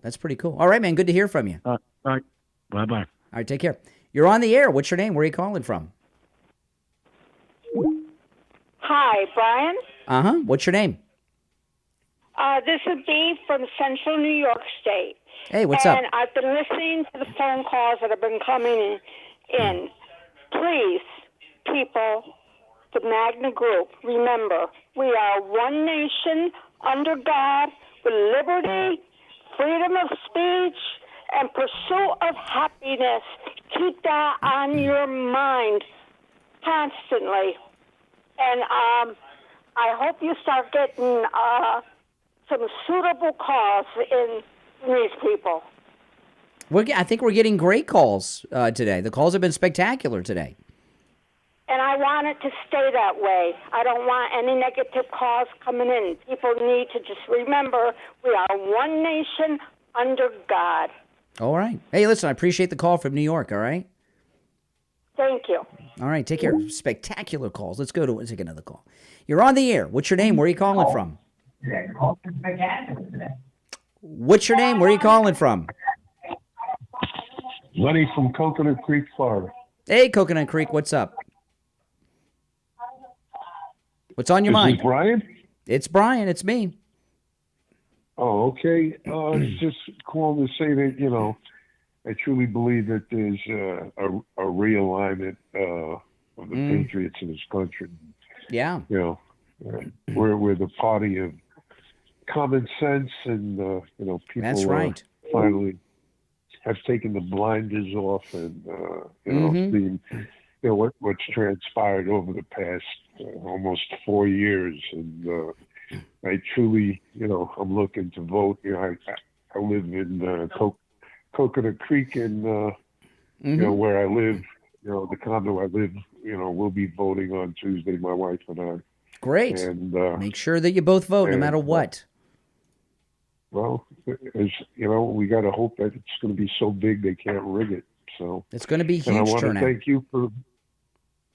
All right, man. Good to hear from you. All right. Bye-bye. All right, take care. You're on the air. What's your name? Where are you calling from? Hi, Brian. Uh-huh. What's your name? This is Bee from Central New York State. Hey, what's up? And I've been listening to the phone calls that have been coming in. Please, people, the Magna Group, remember, we are one nation under God with liberty, freedom of speech, and pursuit of happiness. Keep that on your mind constantly. And I hope you start getting some suitable calls in these people. I think we're getting great calls today. The calls have been spectacular today. And I want it to stay that way. I don't want any negative calls coming in. People need to just remember we are one nation under God. All right. Hey, listen, I appreciate the call from New York, all right? Thank you. All right, take care. Spectacular calls. Let's take another call. You're on the air. What's your name? Where are you calling from? What's your name? Where are you calling from? Lenny from Coconut Creek, Florida. Hey, Coconut Creek, what's up? What's on your mind? Is this Brian? It's Brian. It's me. Oh, okay. Just calling to say that, I truly believe that there's a realignment of the patriots in this country. Yeah. You know, we're the party of common sense, and you know, people That's right. Finally have taken the blinders off, and you know, seen, you know, what's transpired over the past almost 4 years, and I truly, you know, I'm looking to vote. You know, I live in Coconut Creek, and you know, where I live, you know, the condo I live, you know, we'll be voting on Tuesday, my wife and I. Great. And make sure that you both vote, no matter what. Well, as you know, we got to hope that it's going to be so big they can't rig it. So it's going to be huge turnout. And I want turnout. to thank you for.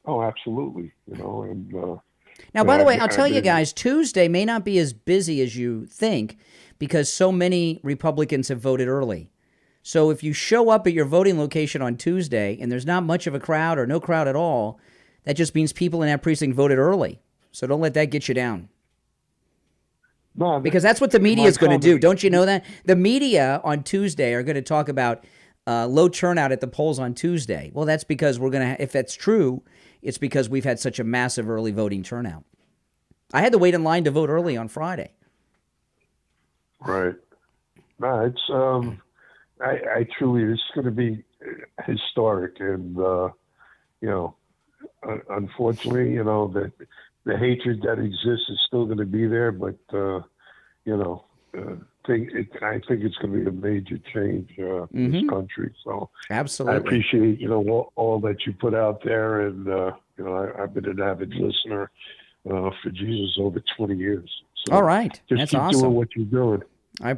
Oh, absolutely. You know, and now, by the way, I'll tell you guys, Tuesday may not be as busy as you think because so many Republicans have voted early. So if you show up at your voting location on Tuesday and there's not much of a crowd or no crowd at all, that just means people in that precinct voted early. So don't let that get you down. No, because that's what the media is going to do. Don't you know that? The media on Tuesday are going to talk about low turnout at the polls on Tuesday. Well, that's because we're going to, if that's true, it's because we've had such a massive early voting turnout. I had to wait in line to vote early on Friday. Right. No, it's, I truly, it's going to be historic. And, you know, unfortunately, you know, the hatred that exists is still going to be there, but you know, I think it's going to be a major change in this country. So absolutely, I appreciate, you know, all that you put out there, and you know, I've been an avid listener for Jesus over 20 years. So all right, just that's keep awesome. doing what you're doing. I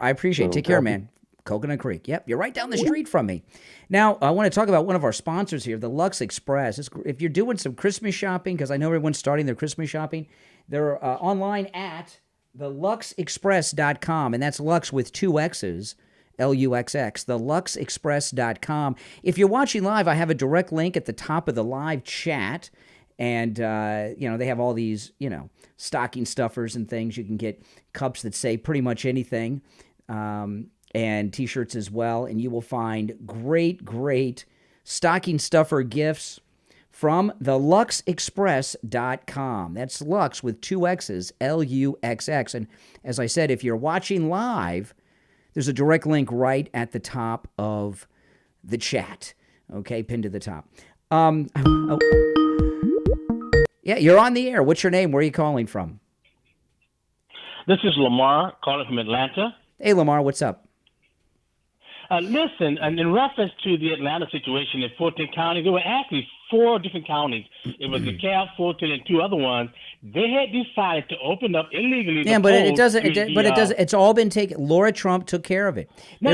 appreciate it. Take care, man. Coconut Creek. Yep, you're right down the street from me. Now, I want to talk about one of our sponsors here, the Lux Express. If you're doing some Christmas shopping, because I know everyone's starting their Christmas shopping, they're online at theluxexpress.com, and that's Lux with 2 X's, Luxx, theluxexpress.com. If you're watching live, I have a direct link at the top of the live chat, and, you know, they have all these, you know, stocking stuffers and things. You can get cups that say pretty much anything. And T-shirts as well, and you will find great stocking stuffer gifts from theluxexpress.com. That's Lux with 2 X's, Luxx. And as I said, if you're watching live, there's a direct link right at the top of the chat, okay, pinned to the top. Yeah, you're on the air. What's your name? Where are you calling from? This is Lamar calling from Atlanta. Hey, Lamar, what's up? Listen, and in reference to the Atlanta situation in Fulton County, there were actually 4 different counties. It was DeKalb, Fulton, and 2 other ones. They had decided to open up illegally. Yeah, but it doesn't. But it doesn't. It's all been taken. Laura Trump took care of it. No.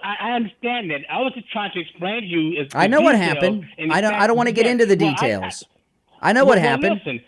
I understand that. I was just trying to explain to you. I know what happened. I don't want to get into the details. I know what happened. Listen,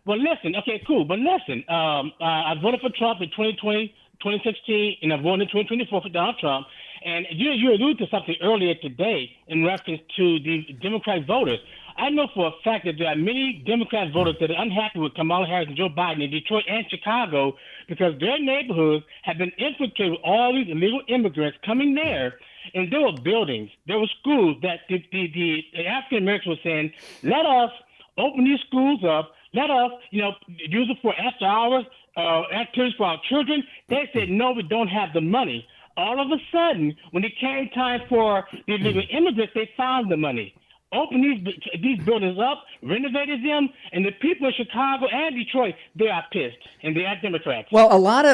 listen. Okay, cool. But listen, I voted for Trump in 2020. 2016, and I voted in 2024 for Donald Trump. And you alluded to something earlier today in reference to the Democratic voters. I know for a fact that there are many Democrat voters that are unhappy with Kamala Harris and Joe Biden in Detroit and Chicago because their neighborhoods have been infiltrated with all these illegal immigrants coming there. And there were buildings, there were schools that the African Americans were saying, let us open these schools up, let us, you know, use it for after hours, activities for our children. They said, no, we don't have the money. All of a sudden, when it came time for the illegal immigrants, they found the money. Opened these buildings up, renovated them, and the people in Chicago and Detroit, they are pissed, and they are Democrats. Well, a lot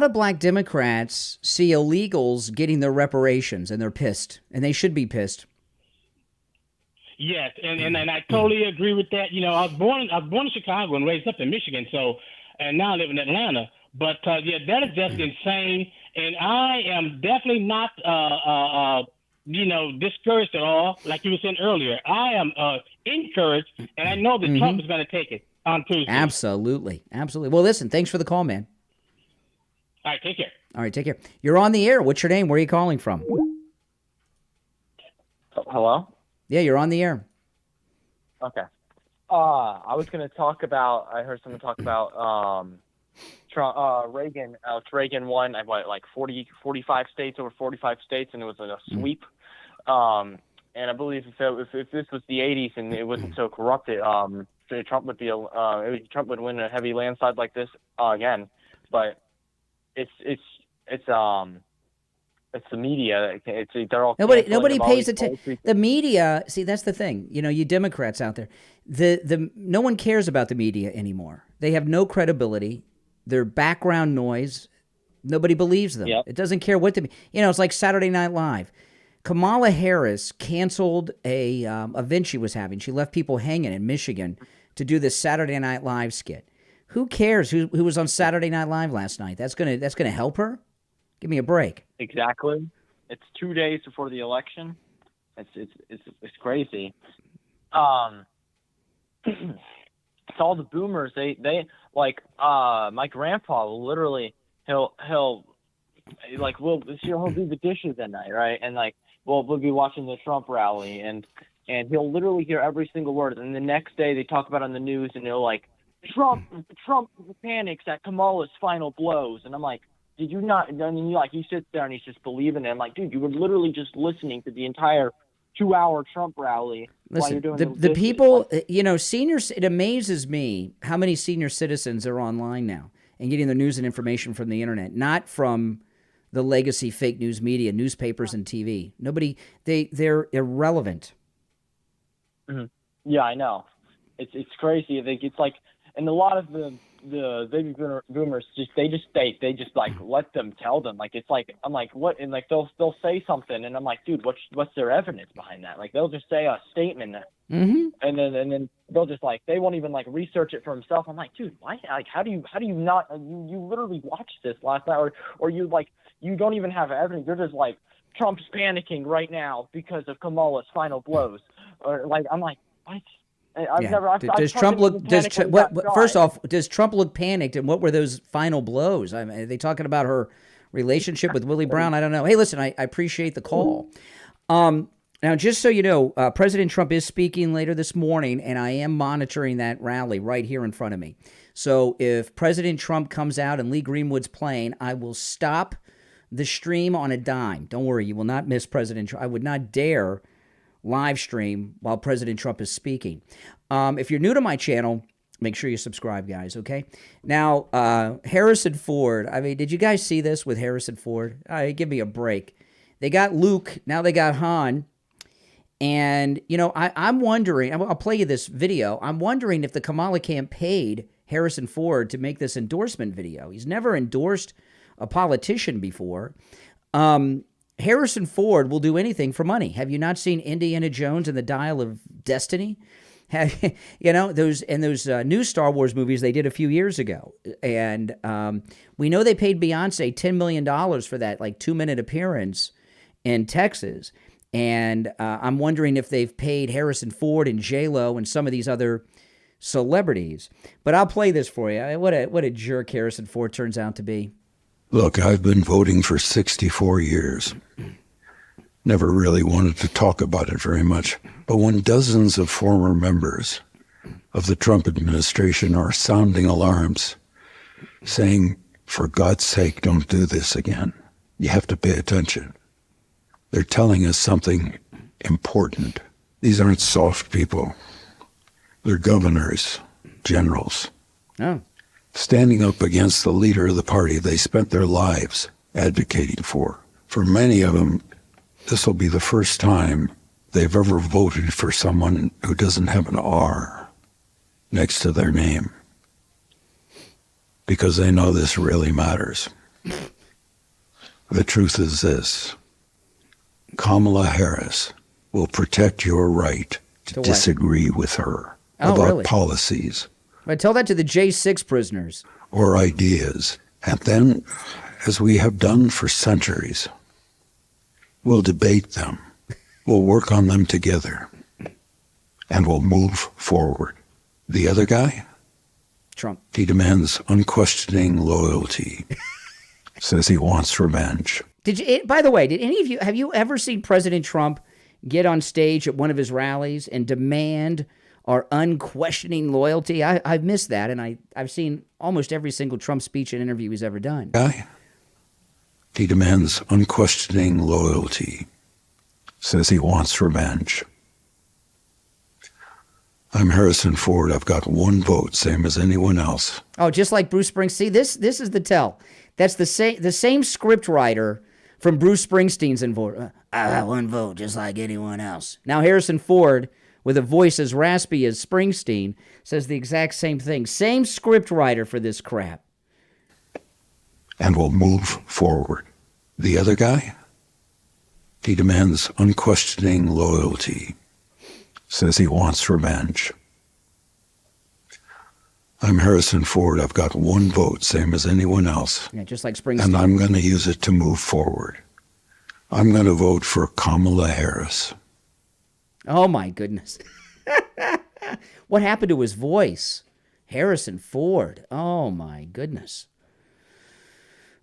of black Democrats see illegals getting their reparations, and they're pissed, and they should be pissed. Yes, and I totally agree with that. You know, I was born in Chicago and raised up in Michigan, and now I live in Atlanta. But yeah, that is just insane, and I am definitely not discouraged at all. Like you were saying earlier, I am encouraged, and I know that Trump is going to take it on Tuesday. Absolutely. Well, listen, thanks for the call, man. All right, take care. All right, take care. You're on the air. What's your name? Where are you calling from? Hello? Yeah, you're on the air. Okay. I was going to talk about, I heard someone talk about Reagan, Reagan won, like 45 states, over 45 states, and it was a sweep. And I believe if this was the 80s and it wasn't so corrupted, Trump would win a heavy landslide like this again. But it's the media. They're all nobody pays attention. The media. See, that's the thing. You Democrats out there, no one cares about the media anymore. They have no credibility. They're background noise. Nobody believes them. Yep. It doesn't care what it's like Saturday Night Live. Kamala Harris canceled a event she was having. She left people hanging in Michigan to do this Saturday Night Live skit. Who cares who was on Saturday Night Live last night? That's gonna help her? Give me a break. Exactly. It's 2 days before the election. It's crazy. It's all the boomers. They like my grandpa will literally he'll do the dishes at night, right? And we'll be watching the Trump rally and he'll literally hear every single word. And the next day they talk about it on the news and they'll Trump panics at Kamala's final blows. And I'm like, did you not? I mean, he sits there and he's just believing it. I'm like, dude, you were literally just listening to the entire 2-hour Trump rally. Listen, while you're doing the people, seniors, it amazes me how many senior citizens are online now and getting their news and information from the internet, not from the legacy fake news media, newspapers and TV. They're irrelevant. Mm-hmm. Yeah, I know. It's crazy. It's like, and a lot of the baby boomers they just let them tell them. I'm like, what? And they'll say something, and I'm like, dude, what's their evidence behind that? They'll just say a statement, mm-hmm. and then they'll just they won't even research it for himself. I'm like, dude, why? How do you not? You literally watched this last night, or you don't even have evidence. You're just Trump's panicking right now because of Kamala's final blows, or I'm like, what? Does Trump look? First off, does Trump look panicked? And what were those final blows? I mean, are they talking about her relationship with Willie Brown? I don't know. Hey, listen, I appreciate the call. Now, just so you know, President Trump is speaking later this morning, and I am monitoring that rally right here in front of me. So if President Trump comes out and Lee Greenwood's playing, I will stop the stream on a dime. Don't worry, you will not miss President Trump. I would not dare live stream while President Trump is speaking. If you're new to my channel, make sure you subscribe, guys, okay? Now, Harrison Ford. I mean, did you guys see this with Harrison Ford? Give me a break. They got Luke. Now they got Han. And, I'm wondering, I'll play you this video. I'm wondering if the Kamala camp paid Harrison Ford to make this endorsement video. He's never endorsed a politician before. Harrison Ford will do anything for money. Have you not seen Indiana Jones and the Dial of Destiny? Those new Star Wars movies they did a few years ago. And we know they paid Beyonce $10 million for that 2-minute appearance in Texas. And I'm wondering if they've paid Harrison Ford and J-Lo and some of these other celebrities. But I'll play this for you. What a jerk Harrison Ford turns out to be. Look, I've been voting for 64 years. Never really wanted to talk about it very much. But when dozens of former members of the Trump administration are sounding alarms, saying, for God's sake, don't do this again, you have to pay attention. They're telling us something important. These aren't soft people. They're governors, generals. Oh. Standing up against the leader of the party they spent their lives advocating for. For many of them, this will be the first time they've ever voted for someone who doesn't have an R next to their name, because they know this really matters. The truth is this: Kamala Harris will protect your right to disagree with her about policies. But tell that to the J6 prisoners. Or ideas. And then, as we have done for centuries, we'll debate them. We'll work on them together. And we'll move forward. The other guy? Trump. He demands unquestioning loyalty. Says he wants revenge. By the way, did any of you, have you ever seen President Trump get on stage at one of his rallies and demand our unquestioning loyalty. I've missed that, and I've seen almost every single Trump speech and interview he's ever done. Guy, he demands unquestioning loyalty, says he wants revenge. I'm Harrison Ford. I've got one vote, same as anyone else. Oh, just like Bruce Springsteen. See, this is the tell. That's the same script writer from Bruce Springsteen's vote. I got one vote, just like anyone else. Now Harrison Ford, with a voice as raspy as Springsteen, says the exact same thing. Same script writer for this crap. And we'll move forward. The other guy, he demands unquestioning loyalty, says he wants revenge. I'm Harrison Ford. I've got one vote, same as anyone else. Yeah, just like Springsteen. And I'm going to use it to move forward. I'm going to vote for Kamala Harris. Oh, my goodness. What happened to his voice? Harrison Ford. Oh, my goodness.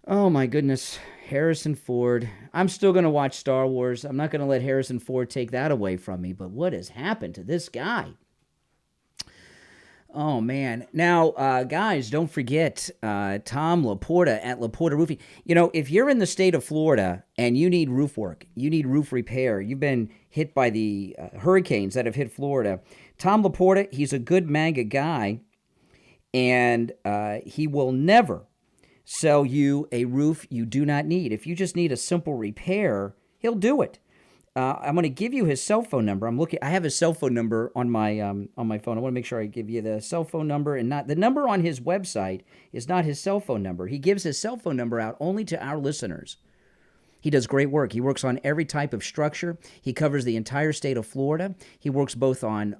Oh, my goodness. Harrison Ford. I'm still going to watch Star Wars. I'm not going to let Harrison Ford take that away from me. But what has happened to this guy? Oh, man. Now, guys, don't forget Tom Laporta at Laporta Roofing. You know, if you're in the state of Florida and you need roof work, you need roof repair, you've been hit by the hurricanes that have hit Florida, Tom Laporta, he's a good MAGA guy, and he will never sell you a roof you do not need. If you just need a simple repair, he'll do it. I'm going to give you his cell phone number. I have his cell phone number on my phone. I want to make sure I give you the cell phone number, and not the number on his website is not his cell phone number. He gives his cell phone number out only to our listeners. He does great work. He works on every type of structure. He covers the entire state of Florida. He works both on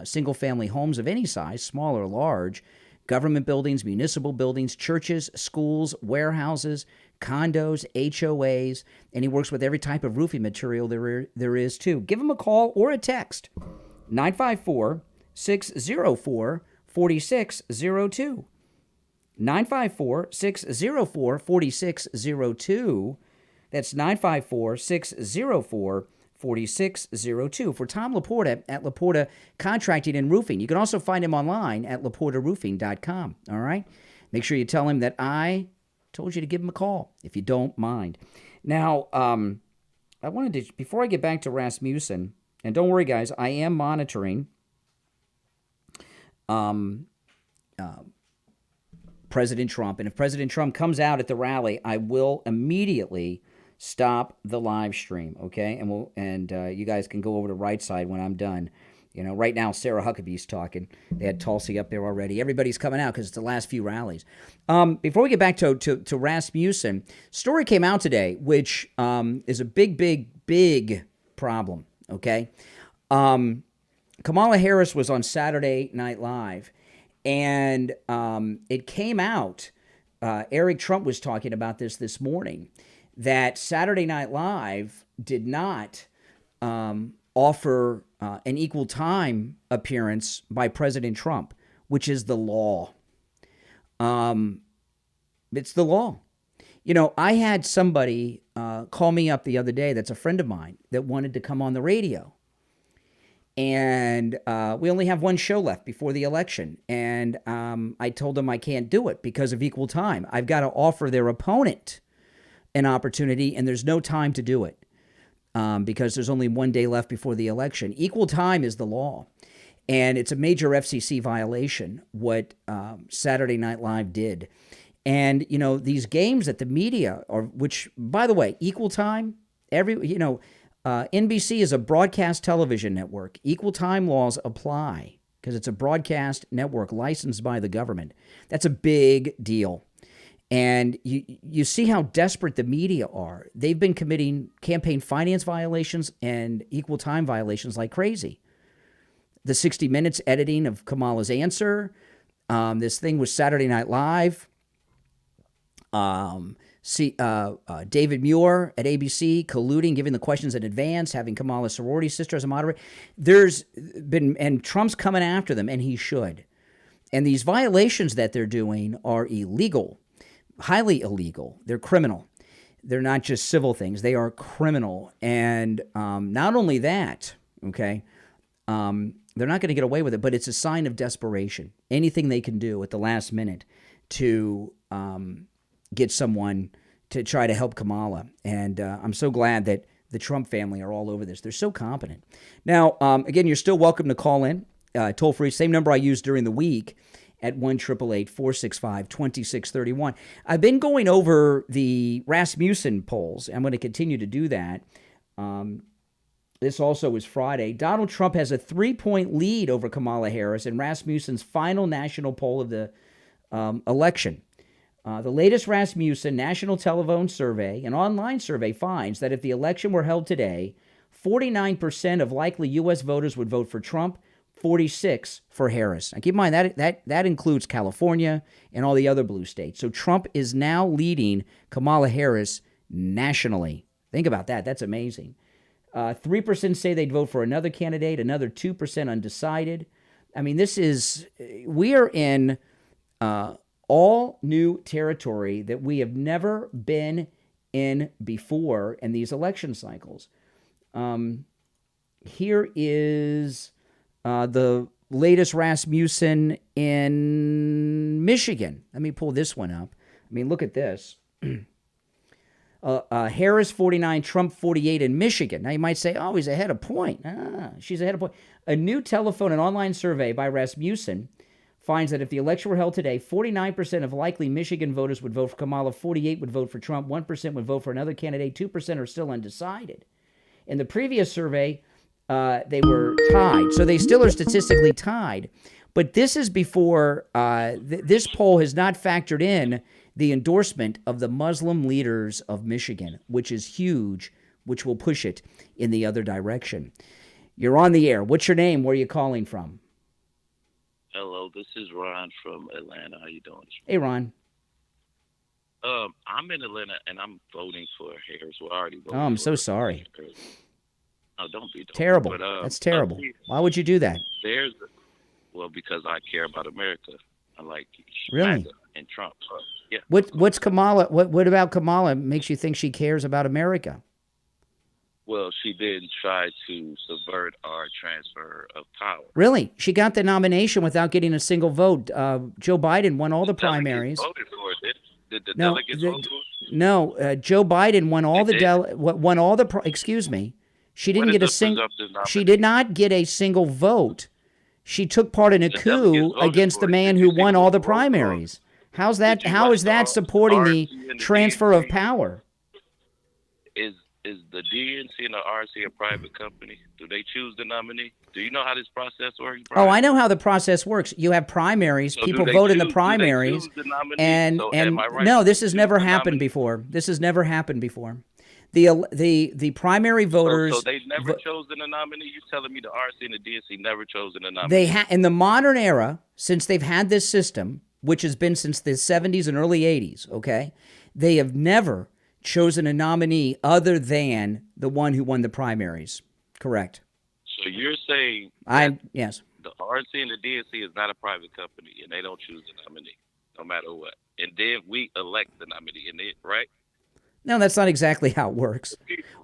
single-family homes of any size, small or large, government buildings, municipal buildings, churches, schools, warehouses, condos, HOAs, and he works with every type of roofing material there is too. Give him a call or a text, 954-604-4602. 954-604-4602. That's 954-604-4602 for Tom Laporta at Laporta Contracting and Roofing. You can also find him online at laportaroofing.com, all right? Make sure you tell him that I told you to give him a call, if you don't mind. Now, I wanted to, before I get back to Rasmussen, and don't worry, guys, I am monitoring President Trump. And if President Trump comes out at the rally, I will immediately stop the live stream, okay? And you guys can go over to Right Side when I'm done. You know, right now, Sarah Huckabee's talking. They had Tulsi up there already. Everybody's coming out because it's the last few rallies. Before we get back to Rasmussen, story came out today, which is a big problem, okay? Kamala Harris was on Saturday Night Live, and it came out, Eric Trump was talking about this morning, that Saturday Night Live did not offer an equal time appearance by President Trump, which is the law. It's the law. You know, I had somebody call me up the other day that's a friend of mine that wanted to come on the radio. And we only have one show left before the election. And I told them I can't do it because of equal time. I've got to offer their opponent an opportunity, and there's no time to do it. Because there's only one day left before the election. Equal time is the law. And it's a major FCC violation, what Saturday Night Live did. And, you know, these games that the media are, which, by the way, equal time, NBC is a broadcast television network. Equal time laws apply because it's a broadcast network licensed by the government. That's a big deal. And you see how desperate the media are. They've been committing campaign finance violations and equal time violations like crazy. The 60 Minutes editing of Kamala's answer. This thing with Saturday Night Live. David Muir at ABC colluding, giving the questions in advance, having Kamala's sorority sister as a moderator. There's been, and Trump's coming after them, and he should. And these violations that they're doing are illegal. Highly illegal. They're criminal. They're not just civil things. They are criminal. And not only that, okay, they're not going to get away with it, but it's a sign of desperation. Anything they can do at the last minute to get someone to try to help Kamala. And I'm so glad that the Trump family are all over this. They're so competent. Now, again, you're still welcome to call in. Toll free, same number I used during the week at 1-888-465-2631. I've been going over the Rasmussen polls. I'm going to continue to do that. This also is Friday. Donald Trump has a 3-point lead over Kamala Harris in Rasmussen's final national poll of the election. The latest Rasmussen national telephone survey, an online survey, finds that if the election were held today, 49% of likely U.S. voters would vote for Trump, 46% for Harris. Now, keep in mind that includes California and all the other blue states. So Trump is now leading Kamala Harris nationally. Think about that. That's amazing. 3% say they'd vote for another candidate, another 2% undecided. I mean, we are in all new territory that we have never been in before in these election cycles. Here is the latest Rasmussen in Michigan. Let me pull this one up. I mean, look at this. Harris 49, Trump 48 in Michigan. Now you might say, oh, he's ahead of point. She's ahead of point. A new telephone and online survey by Rasmussen finds that if the election were held today, 49% of likely Michigan voters would vote for Kamala, 48% would vote for Trump, 1% would vote for another candidate, 2% are still undecided. In the previous survey, they were tied. So they still are statistically tied. But this is before, this poll has not factored in the endorsement of the Muslim leaders of Michigan, which is huge, which will push it in the other direction. You're on the air. What's your name? Where are you calling from? Hello, this is Ron from Atlanta. How you doing? Hey, Ron. I'm in Atlanta, and I'm voting for Harris. Well, I already voted. Oh, I'm so sorry. Oh, don't be. Terrible. That's terrible. Why would you do that? Because I care about America. I like Really? MAGA and Trump. Yeah. What's Kamala? What about Kamala makes you think she cares about America? Well, she did try to subvert our transfer of power. Really? She got the nomination without getting a single vote. Joe Biden won all the primaries. Voted for it. Did the delegates vote for it? No, Joe Biden won all excuse me. She didn't get a single. She did not get a single vote. She took part in a coup against the man who won all the primaries. How is that supporting the transfer of power? Is the DNC and the RNC a private company? Do they choose the nominee? Do you know how this process works, Brian? Oh, I know how the process works. You have primaries. So people vote in the primaries. No, this has never happened before. This has never happened before. The primary voters. So they've never chosen a nominee. You're telling me the RNC and the DNC never chosen a nominee? In the modern era, since they've had this system, which has been since the 70s and early 80s, okay, they have never chosen a nominee other than the one who won the primaries. Correct. So you're saying yes. The RNC and the DNC is not a private company, and they don't choose the nominee, no matter what. And then we elect the nominee, right? No, that's not exactly how it works.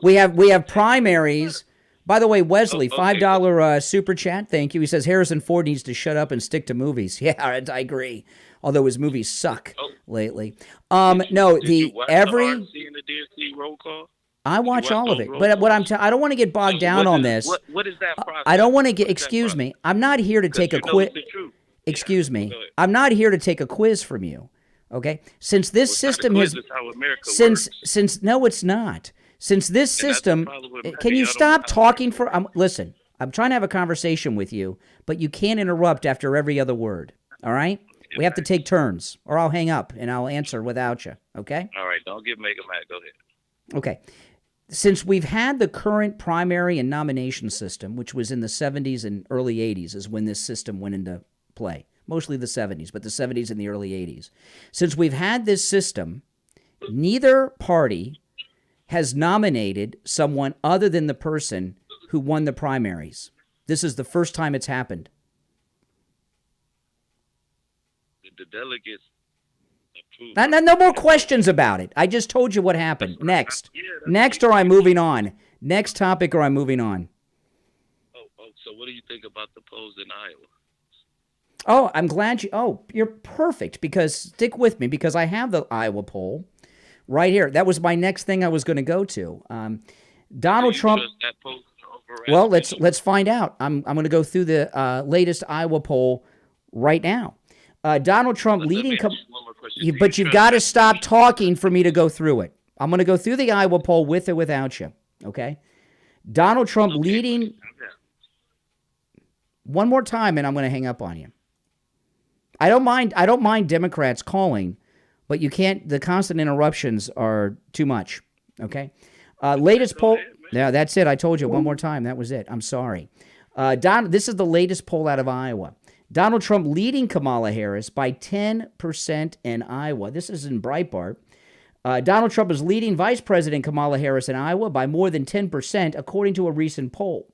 We have primaries. By the way, Wesley, $5 super chat. Thank you. He says Harrison Ford needs to shut up and stick to movies. Yeah, I agree. Although his movies suck lately. Did you watch the RNC and the DNC roll call? I watch all of it, but what I don't want to get bogged down on this. What is that process? I don't want to get. Excuse me. I'm not here to take a quiz. Excuse me. I'm not here to take a quiz from you. Okay. Since this system has. Since no, it's not. Since this system, can you stop talking for? Listen. I'm trying to have a conversation with you, but you can't interrupt after every other word. All right. We have to take turns, or I'll hang up and I'll answer without you. Okay. All right. Don't make him mad. Go ahead. Okay. Since we've had the current primary and nomination system, which was in the 70s and early 80s is when this system went into play, mostly the 70s, but the 70s and the early 80s. Since we've had this system, neither party has nominated someone other than the person who won the primaries. This is the first time it's happened. The delegates. No more questions about it. I just told you what happened. Next, or I'm moving on. Next topic, or I'm moving on. So what do you think about the polls in Iowa? Oh, I'm glad you're perfect, because stick with me, because I have the Iowa poll right here. That was my next thing I was going to go to. Donald Trump. Well, let's find out. I'm going to go through the latest Iowa poll right now. Donald Trump leading. But you've got to stop talking for me to go through it. I'm going to go through the Iowa poll with or without you. Okay. Donald Trump leading. One more time, and I'm going to hang up on you. I don't mind Democrats calling, but you can't. The constant interruptions are too much. Okay. Latest poll. Yeah, that's it. I told you one more time. That was it. I'm sorry. This is the latest poll out of Iowa. Donald Trump leading Kamala Harris by 10% in Iowa. This is in Breitbart. Donald Trump is leading Vice President Kamala Harris in Iowa by more than 10%, according to a recent poll.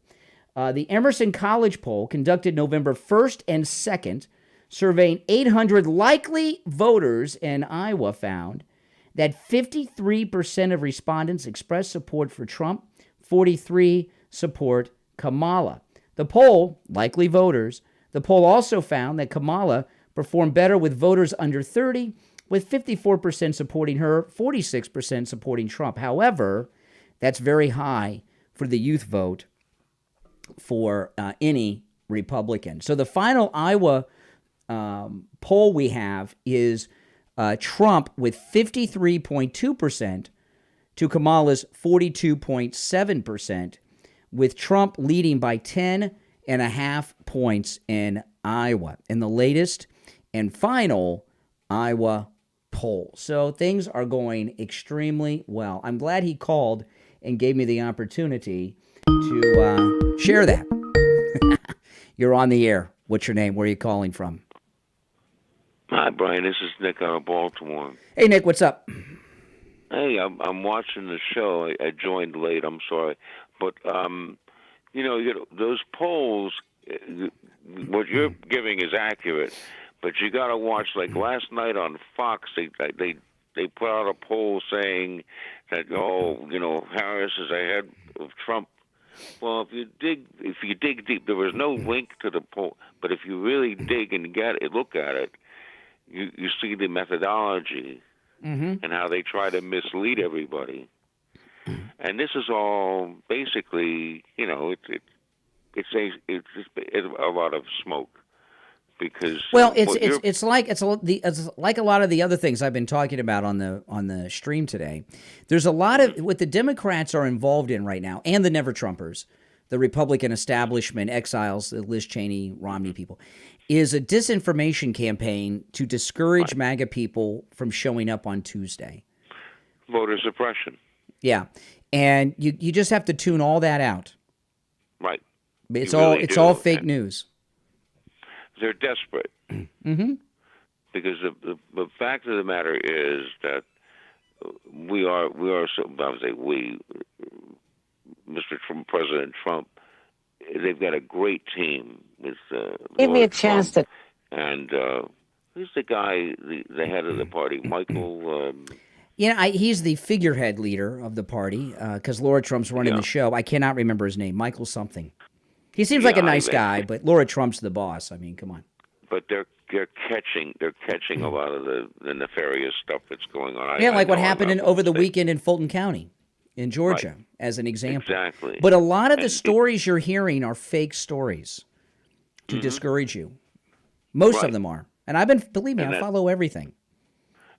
The Emerson College poll, conducted November 1st and 2nd, surveying 800 likely voters in Iowa, found that 53% of respondents expressed support for Trump, 43% support Kamala. The poll, likely voters, the poll also found that Kamala performed better with voters under 30, with 54% supporting her, 46% supporting Trump. However, that's very high for the youth vote for any Republican. So the final Iowa poll we have is Trump with 53.2% to Kamala's 42.7%, with Trump leading by 10.5 points in Iowa in the latest and final Iowa poll. So things are going extremely well. I'm glad he called and gave me the opportunity to share that. You're on the air. What's your name? Where are you calling from? Hi, Brian. This is Nick out of Baltimore. Hey, Nick. What's up? Hey, I'm watching the show. I joined late. I'm sorry, but those polls, what you're giving is accurate, but you got to watch. Like last night on Fox, they put out a poll saying that Harris is ahead of Trump. Well, if you dig deep, there was no link to the poll, but if you really dig and look at it, you see the methodology and how they try to mislead everybody. And this is all basically, it's a lot of smoke. Because it's like a lot of the other things I've been talking about on the stream today. There's a lot of what the Democrats are involved in right now, and the Never Trumpers, the Republican establishment, exiles, the Liz Cheney, Romney people, is a disinformation campaign to discourage MAGA people from showing up on Tuesday. Voter suppression. Yeah, and you just have to tune all that out. Right. It's all fake news. They're desperate. Mm-hmm. Because the fact of the matter is that we are so, I would say we, Mr. Trump, President Trump, they've got a great team with give me a chance to. And who's the guy, the head of the party, Michael? He's the figurehead leader of the party because Laura Trump's running the show. I cannot remember his name. Michael something. He seems like a nice guy, but Laura Trump's the boss. I mean, come on. But they're catching a lot of the nefarious stuff that's going on. Like what happened over the weekend in Fulton County, in Georgia, as an example. Exactly. But a lot of the stories you're hearing are fake stories to discourage you. Most of them are, and believe me, I follow everything.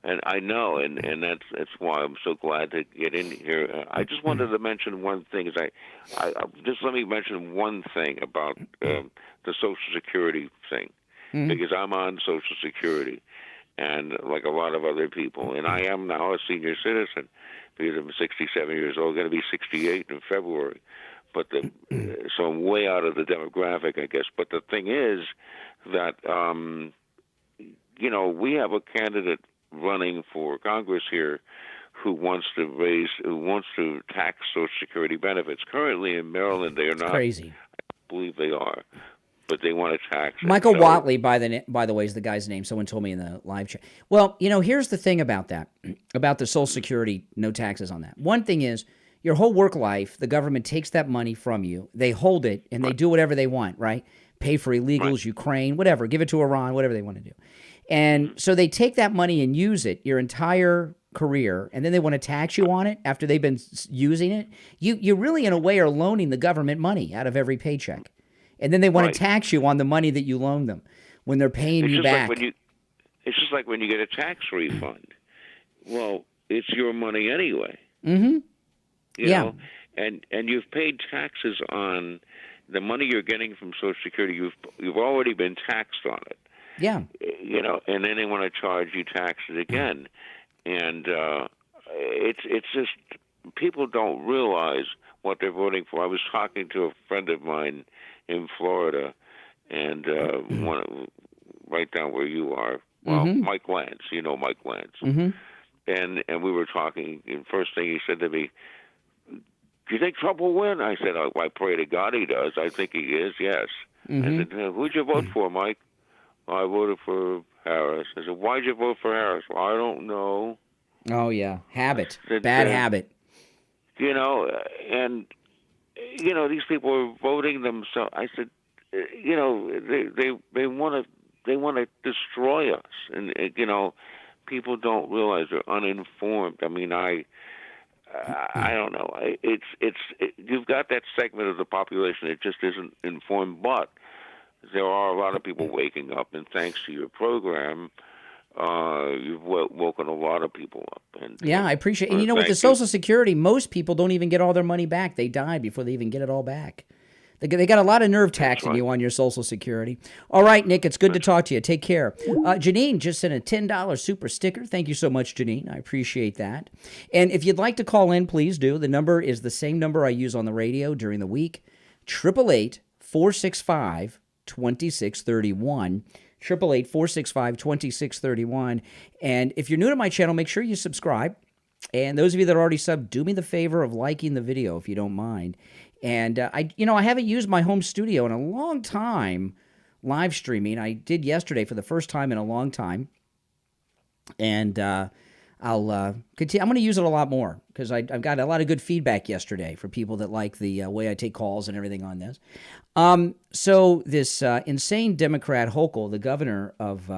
And I know, and that's why I'm so glad to get in here. I just wanted to mention one thing. Just let me mention one thing about the Social Security thing, because I'm on Social Security, and like a lot of other people, and I am now a senior citizen because I'm 67 years old, going to be 68 in February. But so I'm way out of the demographic, I guess. But the thing is that we have a candidate running for Congress here who wants to tax Social Security benefits. Currently in Maryland, they are not. Crazy. I believe they are, but they want to tax it. Michael Whatley, by the way, is the guy's name. Someone told me in the live chat. Well, here's the thing about that, about the Social Security, no taxes on that. One thing is, your whole work life, the government takes that money from you. They hold it, and they do whatever they want, right? Pay for illegals, Ukraine, whatever. Give it to Iran, whatever they want to do. And so they take that money and use it your entire career, and then they want to tax you on it after they've been using it. You really, in a way, are loaning the government money out of every paycheck. And then they want to tax you on the money that you loan them when they're paying you back. It's just like when you get a tax refund. Well, it's your money anyway. Mm-hmm. You know? And you've paid taxes on the money you're getting from Social Security. You've already been taxed on it. Yeah. You know, and then they want to charge you taxes again. And it's just people don't realize what they're voting for. I was talking to a friend of mine in Florida, and right down where you are. Well, Mike Lance, you know Mike Lance. Mm-hmm. And we were talking, and first thing he said to me, "Do you think Trump will win?" I said, "I pray to God he does. I think he is, yes." Mm-hmm. I said, "Who'd you vote for, Mike?" "I voted for Harris." I said, "Why'd you vote for Harris?" "Well, I don't know." Oh, yeah. Habit. Bad habit. You know, and, you know, these people are voting themselves. I said, you know, they want to destroy us. And, you know, people don't realize they're uninformed. I mean, I don't know. You've got that segment of the population that just isn't informed, but there are a lot of people waking up, and thanks to your program, you've woken a lot of people up. And yeah, I appreciate it. And you know, with the Social Security, most people don't even get all their money back. They die before they even get it all back. They got a lot of nerve taxing you on your Social Security. All right, Nick, it's good to talk to you. Take care. Janine just sent a $10 super sticker. Thank you so much, Janine. I appreciate that. And if you'd like to call in, please do. The number is the same number I use on the radio during the week, 888-465-2631. 888-465-2631. And if you're new to my channel, make sure you subscribe. And those of you that are already subbed, do me the favor of liking the video if you don't mind. And I haven't used my home studio in a long time live streaming. I did yesterday for the first time in a long time. And I'll continue. I'm going to use it a lot more because I've got a lot of good feedback yesterday for people that like the way I take calls and everything on this. So this insane Democrat Hochul, the governor of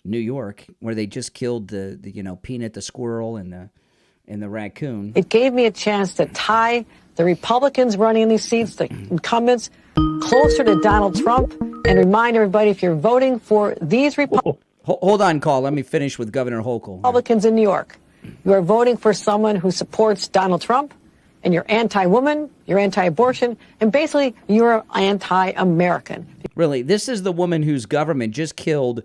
New York, where they just killed the Peanut the squirrel and the raccoon. It gave me a chance to tie the Republicans running in these seats, the incumbents, closer to Donald Trump, and remind everybody, if you're voting for these Republicans... Hold on, Call. Let me finish with Governor Hochul. Republicans in New York, you are voting for someone who supports Donald Trump, and you're anti-woman, you're anti-abortion, and basically you're anti-American. Really, this is the woman whose government just killed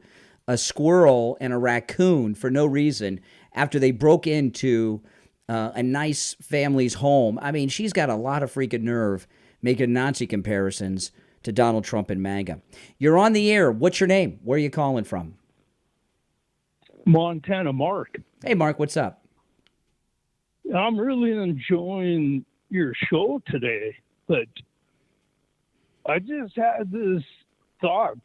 a squirrel and a raccoon for no reason after they broke into a nice family's home. I mean, she's got a lot of freaking nerve making Nazi comparisons to Donald Trump and MAGA. You're on the air. What's your name? Where are you calling from? Montana, Mark. Hey, Mark, what's up? I'm really enjoying your show today, but I just had this thought.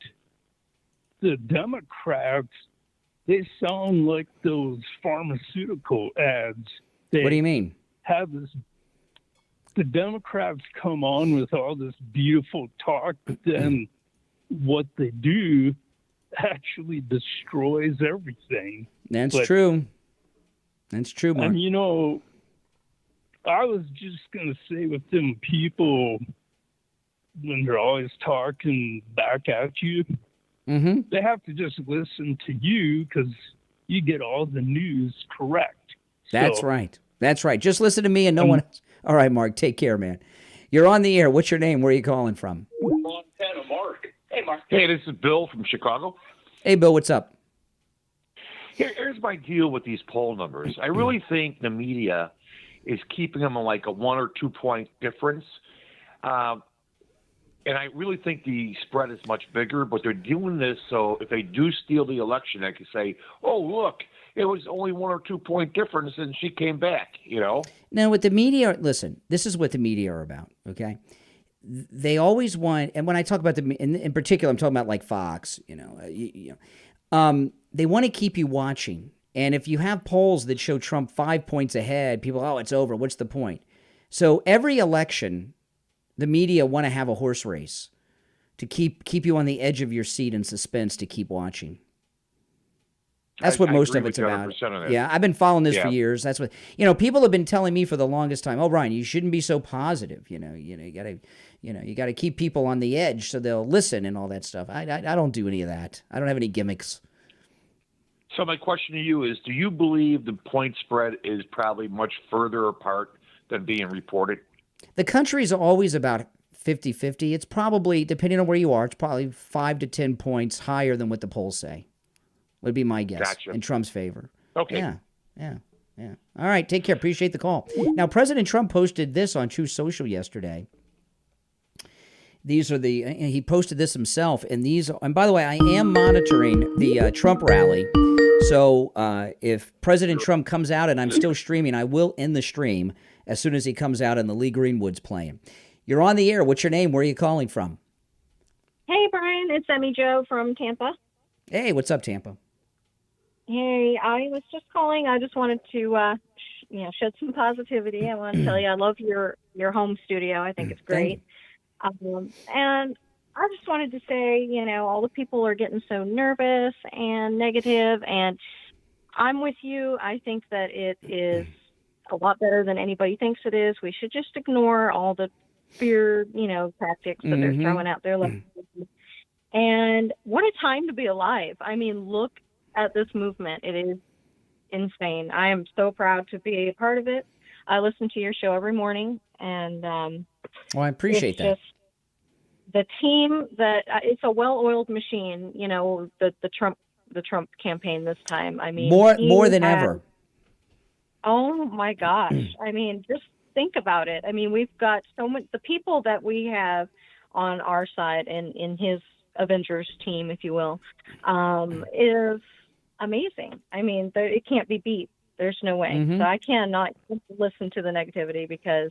The Democrats, they sound like those pharmaceutical ads. What do you mean? The Democrats come on with all this beautiful talk, but then what they do actually destroys everything. That's true. That's true, Mark. And, I was just going to say with them people, when they're always talking back at you, they have to just listen to you because you get all the news correct. That's right. That's right. Just listen to me and no one else. All right, Mark, take care, man. You're on the air. What's your name? Where are you calling from? Montana, Mark. Hey, Mark. Hey, this is Bill from Chicago. Hey, Bill, what's up? Here's my deal with these poll numbers. I really think the media is keeping them like a 1 or 2 point difference. And I really think the spread is much bigger, but they're doing this so if they do steal the election, they can say, oh, look, it was only 1 or 2 point difference and she came back, Now, with the media, listen, this is what the media are about, okay? They always want, and when I talk about in particular, I'm talking about like Fox, they want to keep you watching. And if you have polls that show Trump 5 points ahead, people, oh, it's over. What's the point? So every election, the media want to have a horse race to keep you on the edge of your seat in suspense to keep watching. That's what most of it's about. Yeah, I've been following this for years. That's what people have been telling me for the longest time. Oh, Brian, you shouldn't be so positive. You gotta keep people on the edge so they'll listen and all that stuff. I don't do any of that. I don't have any gimmicks. So my question to you is, do you believe the point spread is probably much further apart than being reported? The country is always about 50-50. It's probably, depending on where you are, it's probably 5 to 10 points higher than what the polls say. Would be my guess in Trump's favor. Okay. Yeah. All right, take care. Appreciate the call. Now, President Trump posted this on Truth Social yesterday. These are he posted this himself, and by the way, I am monitoring the Trump rally. So if President Trump comes out and I'm still streaming, I will end the stream as soon as he comes out and the Lee Greenwood's playing. You're on the air. What's your name? Where are you calling from? Hey, Brian. It's Emmy Jo from Tampa. Hey, what's up, Tampa? Hey, I was just calling. I just wanted to, shed some positivity. I want to tell you I love your home studio. I think it's great. And I just wanted to say, all the people are getting so nervous and negative, and I'm with you. I think that it is a lot better than anybody thinks it is. We should just ignore all the fear, tactics that they're throwing out there. And what a time to be alive. I mean, look at this movement. It is insane. I am so proud to be a part of it. I listen to your show every morning, and well, I appreciate that. Just the team that it's a well-oiled machine. The Trump campaign this time. I mean, more than ever. Oh my gosh! I mean, just think about it. I mean, we've got so much. The people that we have on our side and in his Avengers team, if you will, is amazing. I mean, it can't be beat. There's no way. So I cannot listen to the negativity because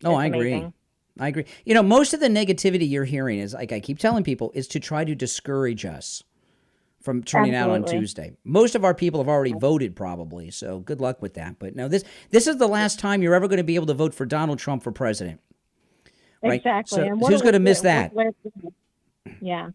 I agree. Amazing. I agree. Most of the negativity you're hearing is, like I keep telling people, is to try to discourage us from turning out on Tuesday. Most of our people have already voted probably, so good luck with that. But no, this is the last time you're ever going to be able to vote for Donald Trump for president. Right? Exactly. So And who's going to miss that? Yeah.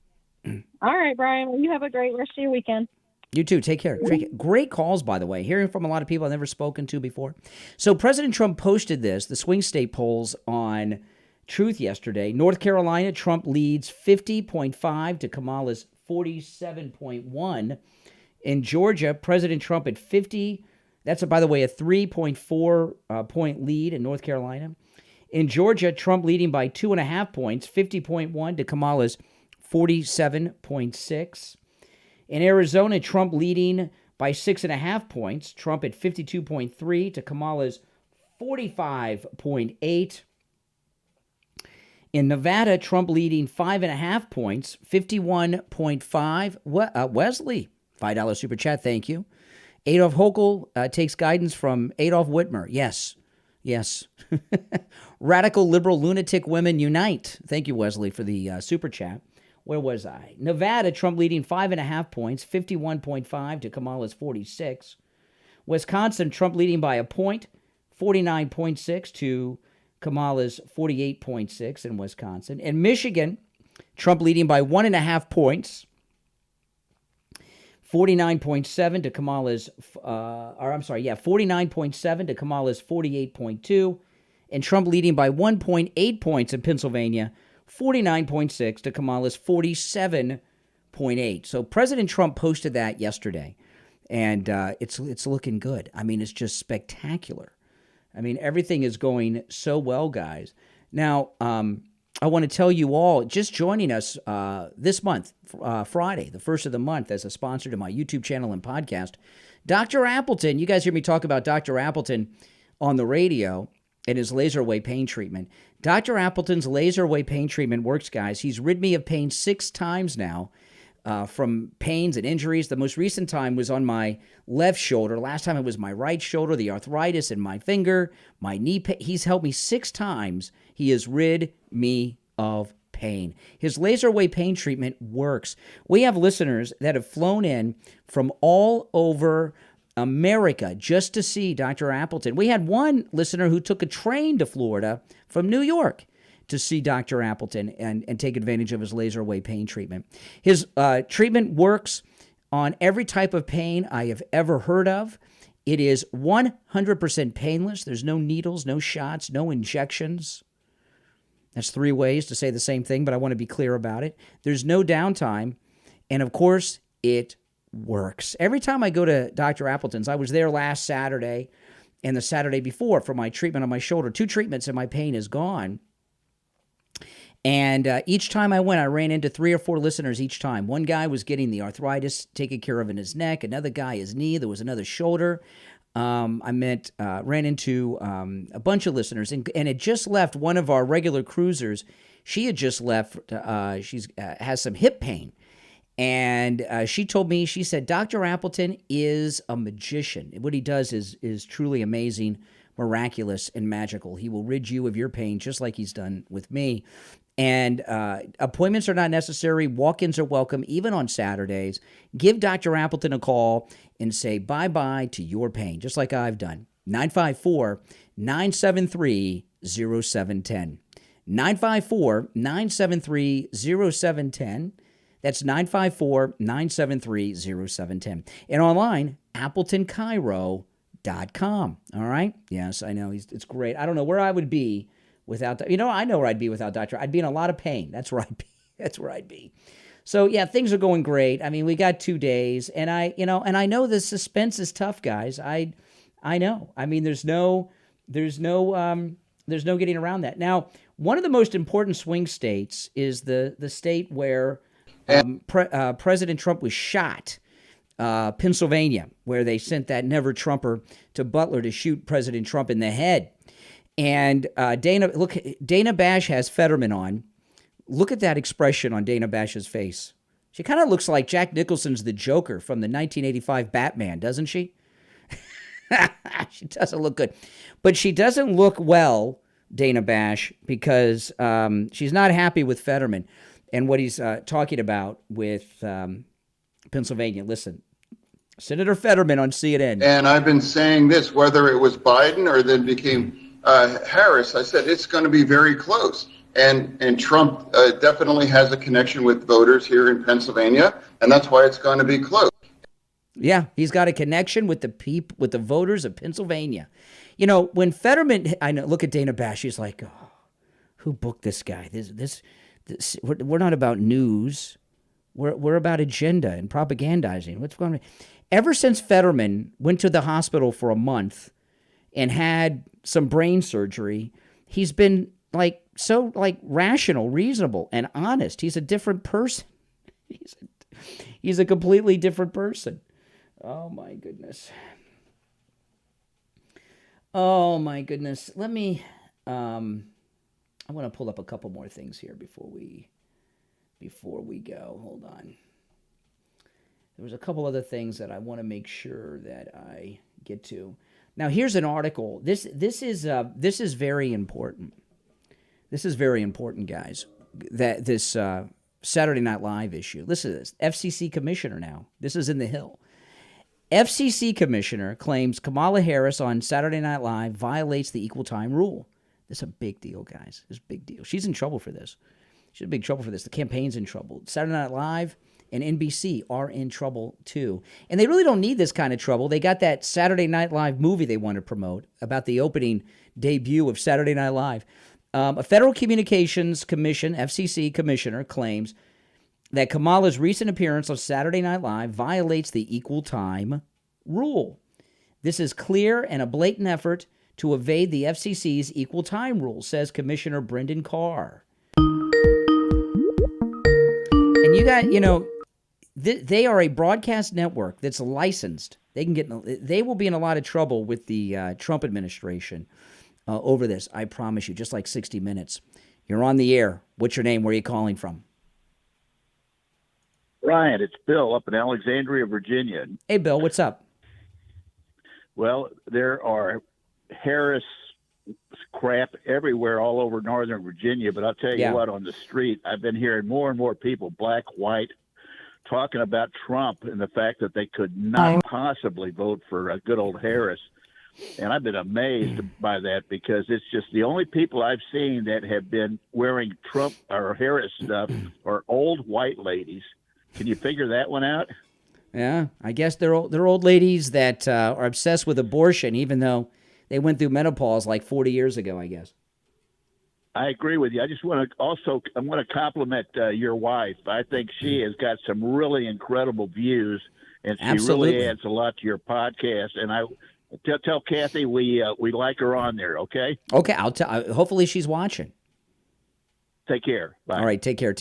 All right, Brian. Well, you have a great rest of your weekend. You too. Take care. Great calls, by the way. Hearing from a lot of people I've never spoken to before. So President Trump posted the swing state polls on Truth yesterday. North Carolina, Trump leads 50.5 to Kamala's 47.1. In Georgia, President Trump at 50. That's, by the way, a 3.4 point lead in North Carolina. In Georgia, Trump leading by 2.5 points, 50.1 to Kamala's 47.6. In Arizona, Trump leading by 6.5 points, Trump at 52.3 to Kamala's 45.8. In Nevada, Trump leading 5.5 points, 51.5. Wesley, $5 super chat, thank you. Adolf Hochul takes guidance from Adolf Whitmer. Yes. Radical liberal lunatic women unite. Thank you, Wesley, for the super chat. Where was I? Nevada, Trump leading 5.5 points, 51.5 to Kamala's 46. Wisconsin, Trump leading by a point, 49.6 to Kamala's 48.6 in Wisconsin. In Michigan, Trump leading by 1.5 points, 49.7 to Kamala's, 49.7 to Kamala's 48.2. And Trump leading by 1.8 points in Pennsylvania, 49.6 to Kamala's 47.8. So President Trump posted that yesterday, and it's looking good. I mean, it's just spectacular. I mean, everything is going so well, guys. Now, I want to tell you all, just joining us this month, Friday, the first of the month, as a sponsor to my YouTube channel and podcast, Dr. Appleton. You guys hear me talk about Dr. Appleton on the radio and his laser away pain treatment. Dr. Appleton's laser away pain treatment works, guys. He's rid me of pain 6 times now from pains and injuries. The most recent time was on my left shoulder. Last time it was my right shoulder, the arthritis in my finger, my knee pain. He's helped me 6 times. He has rid me of pain. His laser away pain treatment works. We have listeners that have flown in from all over America just to see Dr. Appleton. We had one listener who took a train to Florida from New York to see Dr. Appleton and take advantage of his laser away pain treatment. His treatment works on every type of pain I have ever heard of. It is 100% painless. There's no needles, no shots, no injections. That's 3 ways to say the same thing, but I want to be clear about it. There's no downtime. And of course, it works. Every time I go to Dr. Appleton's, I was there last Saturday and the Saturday before for my treatment on my shoulder. 2 treatments and my pain is gone. And each time I went, I ran into 3 or 4 listeners each time. One guy was getting the arthritis taken care of in his neck. Another guy, his knee. There was another shoulder. Ran into a bunch of listeners. And had just left one of our regular cruisers. She had just left. She's has some hip pain. And she told me, she said, Dr. Appleton is a magician. What he does is truly amazing, miraculous, and magical. He will rid you of your pain just like he's done with me. And appointments are not necessary. Walk-ins are welcome, even on Saturdays. Give Dr. Appleton a call and say bye-bye to your pain, just like I've done. 954-973-0710. 954-973-0710. That's 954-973-0710. And online, AppletonCairo.com. All right? Yes, I know. It's great. I don't know where I would be without, I know where I'd be without Dr. I'd be in a lot of pain. That's where I'd be. That's where I'd be. So yeah, things are going great. I mean, we got 2 days, and I know the suspense is tough, guys. I know. I mean, there's no getting around that. Now, one of the most important swing states is the state where President Trump was shot, Pennsylvania, where they sent that never-Trumper to Butler to shoot President Trump in the head. And Dana Bash has Fetterman on. Look at that expression on Dana Bash's face. She kind of looks like Jack Nicholson's the Joker from the 1985 Batman, doesn't she? She doesn't look good. But she doesn't look well, Dana Bash, because she's not happy with Fetterman and what he's talking about with Pennsylvania. Listen, Senator Fetterman on CNN. And I've been saying this, whether it was Biden or then became Harris, I said it's going to be very close. And Trump definitely has a connection with voters here in Pennsylvania, and that's why it's going to be close. Yeah, he's got a connection with the voters of Pennsylvania. You know, when Fetterman, I know, look at Dana Bash, she's like, oh, who booked this guy? This we're not about news. We're about agenda and propagandizing. What's going on? Ever since Fetterman went to the hospital for a month and had some brain surgery, he's been so rational, reasonable, and honest. He's a different person. He's a completely different person. Oh my goodness. Oh my goodness. Let me I want to pull up a couple more things here before we go. Hold on. There was a couple other things that I want to make sure that I get to. Now here's an article. This is very important. This is very important, guys. That this Saturday Night Live issue. Listen to this. FCC commissioner now. This is in the Hill. FCC commissioner claims Kamala Harris on Saturday Night Live violates the equal time rule. This is a big deal, guys. This is a big deal. She's in trouble for this. She's in big trouble for this. The campaign's in trouble. Saturday Night Live and NBC are in trouble too. And they really don't need this kind of trouble. They got that Saturday Night Live movie they want to promote about the opening debut of Saturday Night Live. A Federal Communications Commission, FCC commissioner, claims that Kamala's recent appearance on Saturday Night Live violates the equal time rule. This is clear and a blatant effort to evade the FCC's equal time rule, says Commissioner Brendan Carr. And they are a broadcast network that's licensed. They will be in a lot of trouble with the Trump administration over this. I promise you, just like 60 Minutes. You're on the air. What's your name? Where are you calling from? Ryan, it's Bill up in Alexandria, Virginia. Hey, Bill, what's up? Well, there are Harris crap everywhere all over Northern Virginia, but I'll tell you what, on the street, I've been hearing more and more people, black, white, talking about Trump and the fact that they could not possibly vote for a good old Harris. And I've been amazed by that because it's just the only people I've seen that have been wearing Trump or Harris stuff are old white ladies. Can you figure that one out? Yeah, I guess they're old ladies that are obsessed with abortion, even though they went through menopause like 40 years ago, I guess. I agree with you. I just want to compliment your wife. I think she has got some really incredible views, and she really adds a lot to your podcast. And I tell Kathy we like her on there. Okay. Okay, I'll tell. Hopefully she's watching. Take care. Bye. All right, take care.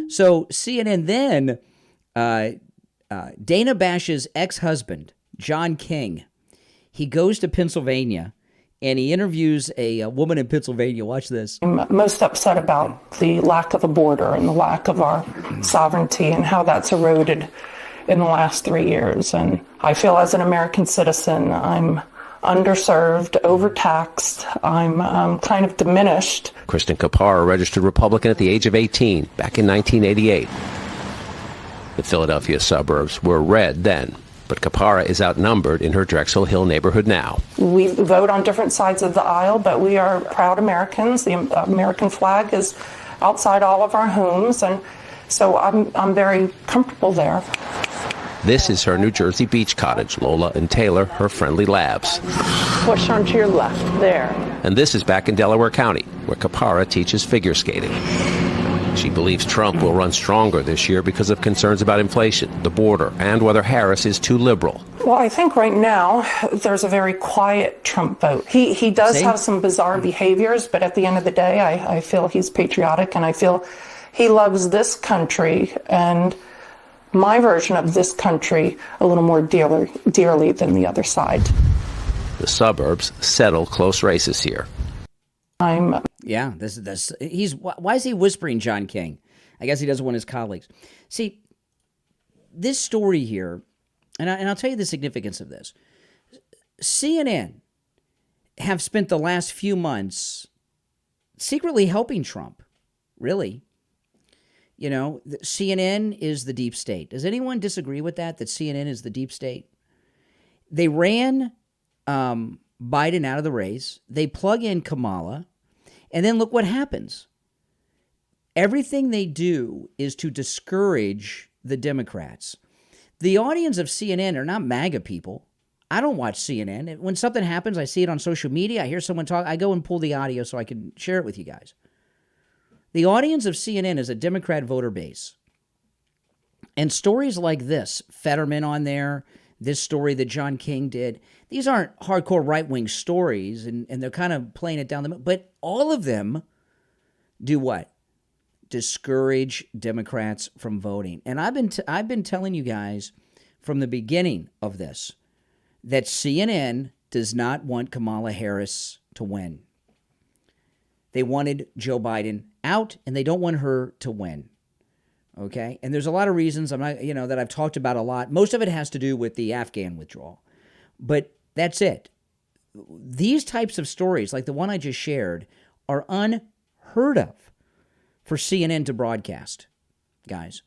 So CNN then, Dana Bash's ex-husband, John King, he goes to Pennsylvania and he interviews a woman in Pennsylvania. Watch this. I'm most upset about the lack of a border and the lack of our sovereignty and how that's eroded in the last 3 years. And I feel as an American citizen, I'm underserved, overtaxed. I'm kind of diminished. Kristen Kapara registered Republican at the age of 18 back in 1988. The Philadelphia suburbs were red then, but Kapara is outnumbered in her Drexel Hill neighborhood now. We vote on different sides of the aisle, but we are proud Americans. The American flag is outside all of our homes, and so I'm very comfortable there. This is her New Jersey beach cottage. Lola and Taylor, her friendly labs. Push on to your left, there. And this is back in Delaware County, where Kapara teaches figure skating. She believes Trump will run stronger this year because of concerns about inflation, the border, and whether Harris is too liberal. Well, I think right now there's a very quiet Trump vote. He does have some bizarre behaviors, but at the end of the day, I feel he's patriotic, and I feel he loves this country and my version of this country a little more dearly than the other side. The suburbs settle close races here. Yeah, why is he whispering John King? I guess he doesn't want his colleagues. See, this story here, and I'll tell you the significance of this. CNN have spent the last few months secretly helping Trump, really. You know, CNN is the deep state. Does anyone disagree with that CNN is the deep state? They ran Biden out of the race. They plug in Kamala. And then look what happens. Everything they do is to discourage the Democrats. The audience of CNN are not MAGA people. I don't watch CNN. When something happens, I see it on social media. I hear someone talk. I go and pull the audio so I can share it with you guys. The audience of CNN is a Democrat voter base. And stories like this, Fetterman on there, this story that John King did, these aren't hardcore right-wing stories, and they're kind of playing it down the middle. But all of them do what? Discourage Democrats from voting. And I've been telling you guys from the beginning of this that CNN does not want Kamala Harris to win. They wanted Joe Biden out, and they don't want her to win. Okay? And there's a lot of reasons that I've talked about a lot. Most of it has to do with the Afghan withdrawal. But that's it. These types of stories, like the one I just shared, are unheard of for CNN to broadcast, guys.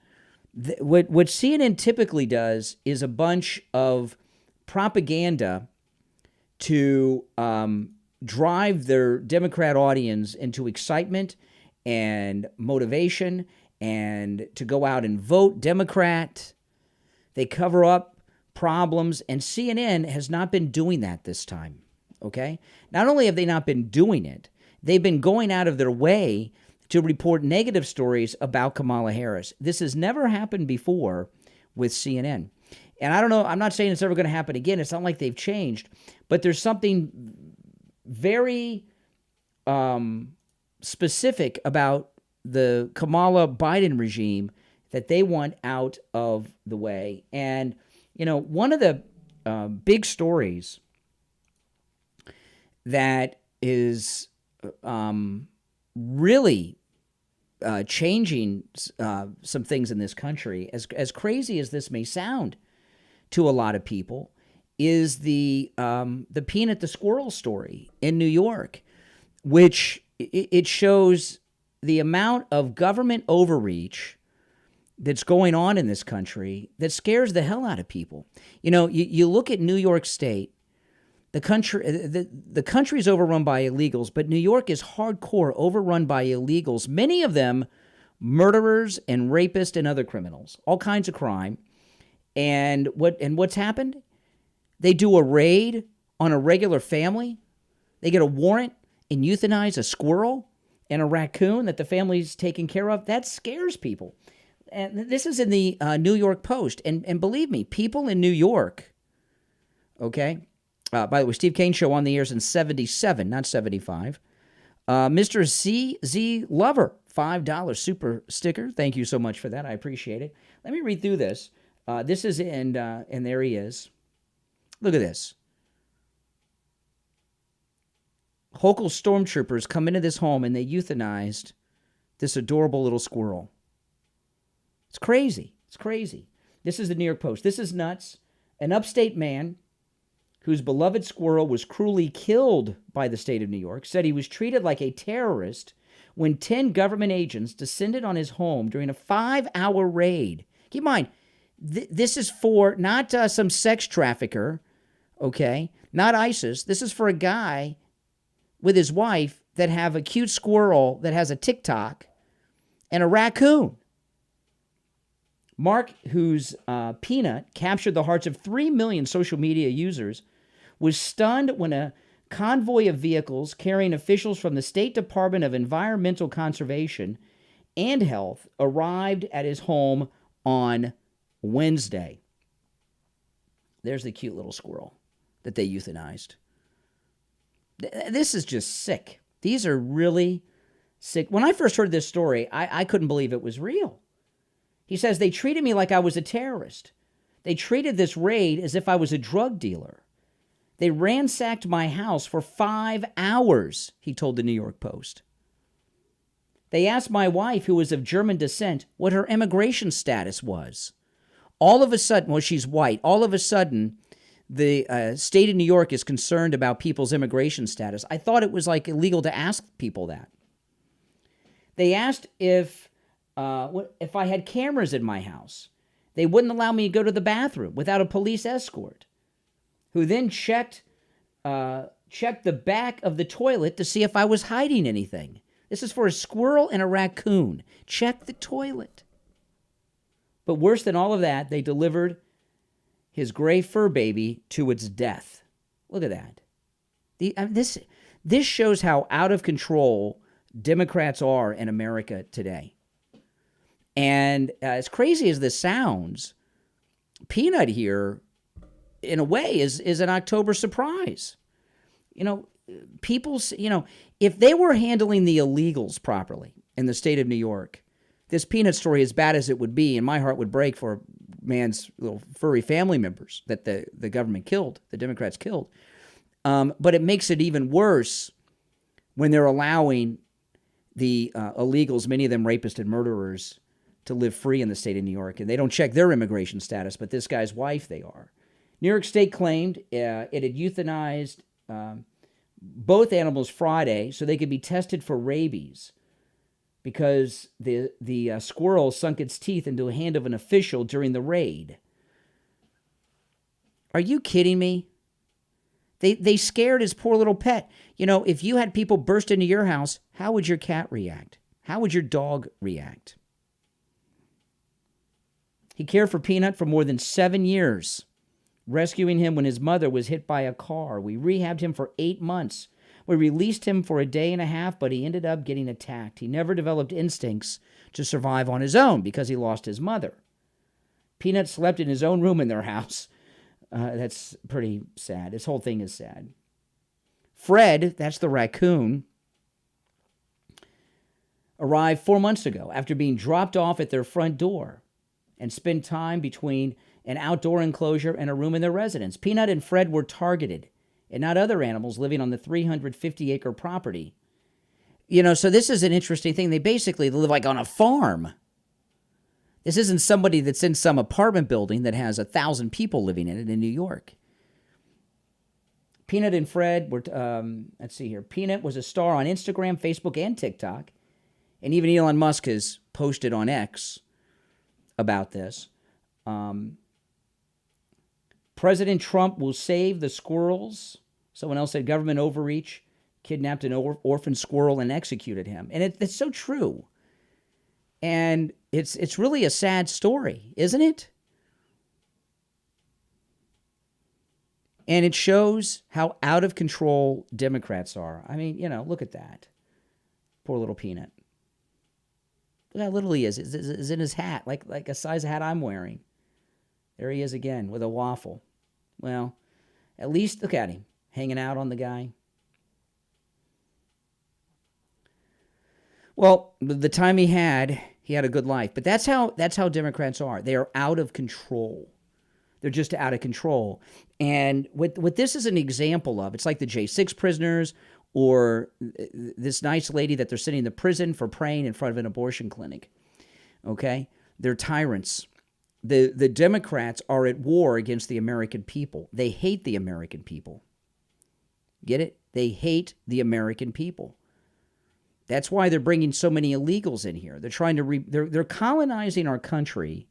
What CNN typically does is a bunch of propaganda to drive their Democrat audience into excitement and motivation and to go out and vote Democrat. They cover up problems, and CNN has not been doing that this time, okay? Not only have they not been doing it, they've been going out of their way to report negative stories about Kamala Harris. This has never happened before with CNN. And I don't know, I'm not saying it's ever going to happen again. It's not like they've changed, but there's something very specific about the Kamala Biden regime that they want out of the way. And, you know, one of the big stories that is really changing some things in this country, as crazy as this may sound to a lot of people, is the peanut the squirrel story in New York, which it shows the amount of government overreach that's going on in this country that scares the hell out of people. You know, you look at New York State, the country is overrun by illegals, but New York is hardcore overrun by illegals, many of them murderers and rapists and other criminals, all kinds of crime. And what's happened? They do a raid on a regular family. They get a warrant and euthanize a squirrel and a raccoon that the family's taking care of. That scares people. And this is in the New York Post. And believe me, people in New York, okay? By the way, Steve Kane Show on the air in 77, not 75. Mr. ZZ Lover, $5 super sticker. Thank you so much for that. I appreciate it. Let me read through this. This is and there he is. Look at this. Local stormtroopers come into this home and they euthanized this adorable little squirrel. It's crazy. It's crazy. This is the New York Post. This is nuts. An upstate man whose beloved squirrel was cruelly killed by the state of New York said he was treated like a terrorist when 10 government agents descended on his home during a 5-hour raid. Keep in mind, this is for not some sex trafficker, okay? Not ISIS. This is for a guy with his wife that have a cute squirrel that has a TikTok and a raccoon. Mark, whose Peanut captured the hearts of 3 million social media users, was stunned when a convoy of vehicles carrying officials from the State Department of Environmental Conservation and Health arrived at his home on Wednesday. There's the cute little squirrel that they euthanized. This is just sick. These are really sick. When I first heard this story, I couldn't believe it was real. He says, they treated me like I was a terrorist. They treated this raid as if I was a drug dealer. They ransacked my house for 5 hours, he told the New York Post. They asked my wife, who was of German descent, what her immigration status was. All of a sudden, well, she's white. All of a sudden, the state of New York is concerned about people's immigration status. I thought it was like illegal to ask people that. They asked if I had cameras in my house. They wouldn't allow me to go to the bathroom without a police escort, who then checked the back of the toilet to see if I was hiding anything. This is for a squirrel and a raccoon. Check the toilet. But worse than all of that, they delivered his gray fur baby to its death. Look at that. This shows how out of control Democrats are in America today. And as crazy as this sounds, Peanut here, in a way, is an October surprise. You know, if they were handling the illegals properly in the state of New York, this Peanut story, as bad as it would be, and my heart would break for man's little furry family members that the government killed, the Democrats killed. But it makes it even worse when they're allowing the illegals, many of them rapists and murderers, to live free in the state of New York. And they don't check their immigration status, but this guy's wife, they are. New York State claimed it had euthanized both animals Friday so they could be tested for rabies because the squirrel sunk its teeth into a hand of an official during the raid. Are you kidding me? They scared his poor little pet. You know, if you had people burst into your house, how would your cat react? How would your dog react? He cared for Peanut for more than 7 years, rescuing him when his mother was hit by a car. We rehabbed him for 8 months. We released him for a day and a half, but he ended up getting attacked. He never developed instincts to survive on his own because he lost his mother. Peanut slept in his own room in their house. That's pretty sad. This whole thing is sad. Fred, that's the raccoon, arrived 4 months ago after being dropped off at their front door and spent time between an outdoor enclosure and a room in their residence. Peanut and Fred were targeted, and not other animals living on the 350-acre property. You know, so this is an interesting thing. They basically live like on a farm. This isn't somebody that's in some apartment building that has 1,000 people living in it in New York. Peanut and Fred were, let's see here. Peanut was a star on Instagram, Facebook, and TikTok. And even Elon Musk has posted on X about this. President Trump will save the squirrels. Someone else said government overreach, kidnapped an orphan squirrel and executed him. And it's so true. And it's really a sad story, isn't it? And it shows how out of control Democrats are. I mean, look at that. Poor little peanut. Look how little he is. Is in his hat, like a size of hat I'm wearing. There he is again with a waffle. Well, at least look at him, hanging out on the guy. Well, the time he had a good life. But that's how Democrats are. They are out of control. They're just out of control. And what this is an example of, it's like the J6 prisoners or this nice lady that they're sending to prison for praying in front of an abortion clinic. Okay? They're tyrants. The Democrats are at war against the American people. They hate the American people. Get it? They hate the American people. That's why they're bringing so many illegals in here. They're trying to they're colonizing our country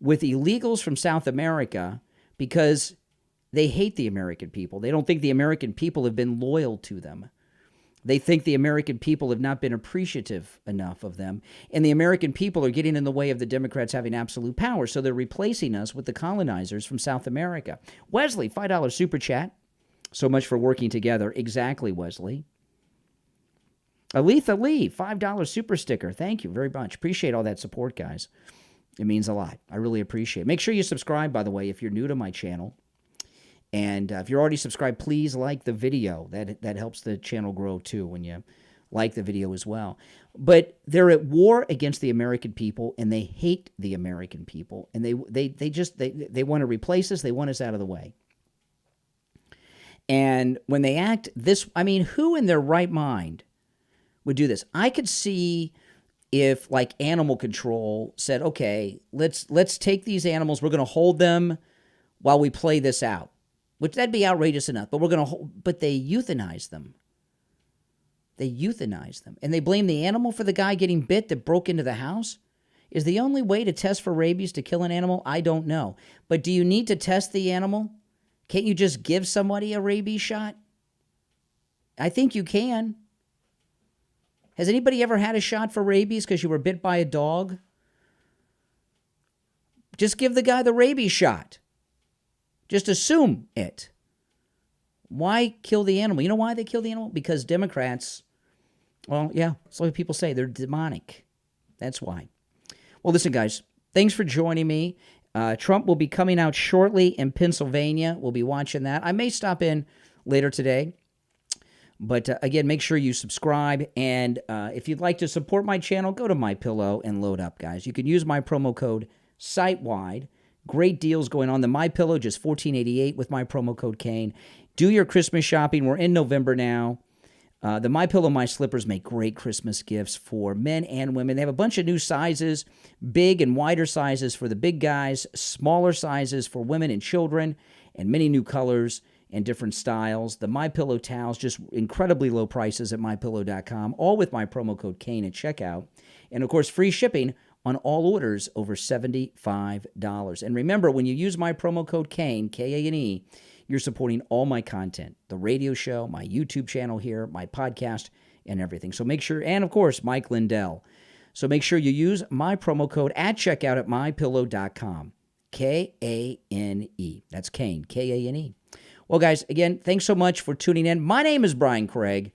with illegals from South America because they hate the American people. They don't think the American people have been loyal to them. They think the American people have not been appreciative enough of them. And the American people are getting in the way of the Democrats having absolute power. So they're replacing us with the colonizers from South America. Wesley, $5 super chat. So much for working together. Exactly, Wesley. Aletha Lee, $5 super sticker. Thank you very much. Appreciate all that support, guys. It means a lot. I really appreciate it. Make sure you subscribe, by the way, if you're new to my channel. And if you're already subscribed, please like the video. That helps the channel grow, too, when you like the video as well. But they're at war against the American people, and they hate the American people. And they want to replace us. They want us out of the way. And when they act this, I mean, who in their right mind would do this? I could see if, like, animal control said, okay, let's take these animals, we're going to hold them while we play this out, which that'd be outrageous enough, but but they euthanize them. They euthanize them. And they blame the animal for the guy getting bit that broke into the house? Is the only way to test for rabies to kill an animal? I don't know. But do you need to test the animal? Can't you just give somebody a rabies shot? I think you can. Has anybody ever had a shot for rabies because you were bit by a dog? Just give the guy the rabies shot. Just assume it. Why kill the animal? You know why they kill the animal? Because Democrats, well, yeah, that's what people say. They're demonic. That's why. Well, listen, guys, thanks for joining me. Trump will be coming out shortly in Pennsylvania. We'll be watching that. I may stop in later today. But again, make sure you subscribe. And if you'd like to support my channel, go to MyPillow and load up, guys. You can use my promo code site-wide. Great deals going on. The MyPillow, just $14.88 with my promo code Kane. Do your Christmas shopping. We're in November now. The MyPillow My Slippers make great Christmas gifts for men and women. They have a bunch of new sizes, big and wider sizes for the big guys, smaller sizes for women and children, and many new colors and different styles. The MyPillow towels, just incredibly low prices at MyPillow.com, all with my promo code Kane at checkout. And, of course, free shipping on all orders over $75. And remember, when you use my promo code Kane, K-A-N-E, you're supporting all my content, the radio show, my YouTube channel here, my podcast, and everything. So make sure, and, of course, Mike Lindell. So make sure you use my promo code at checkout at MyPillow.com, K-A-N-E. That's Kane, K-A-N-E. Well, guys, again, thanks so much for tuning in. My name is Brian Craig.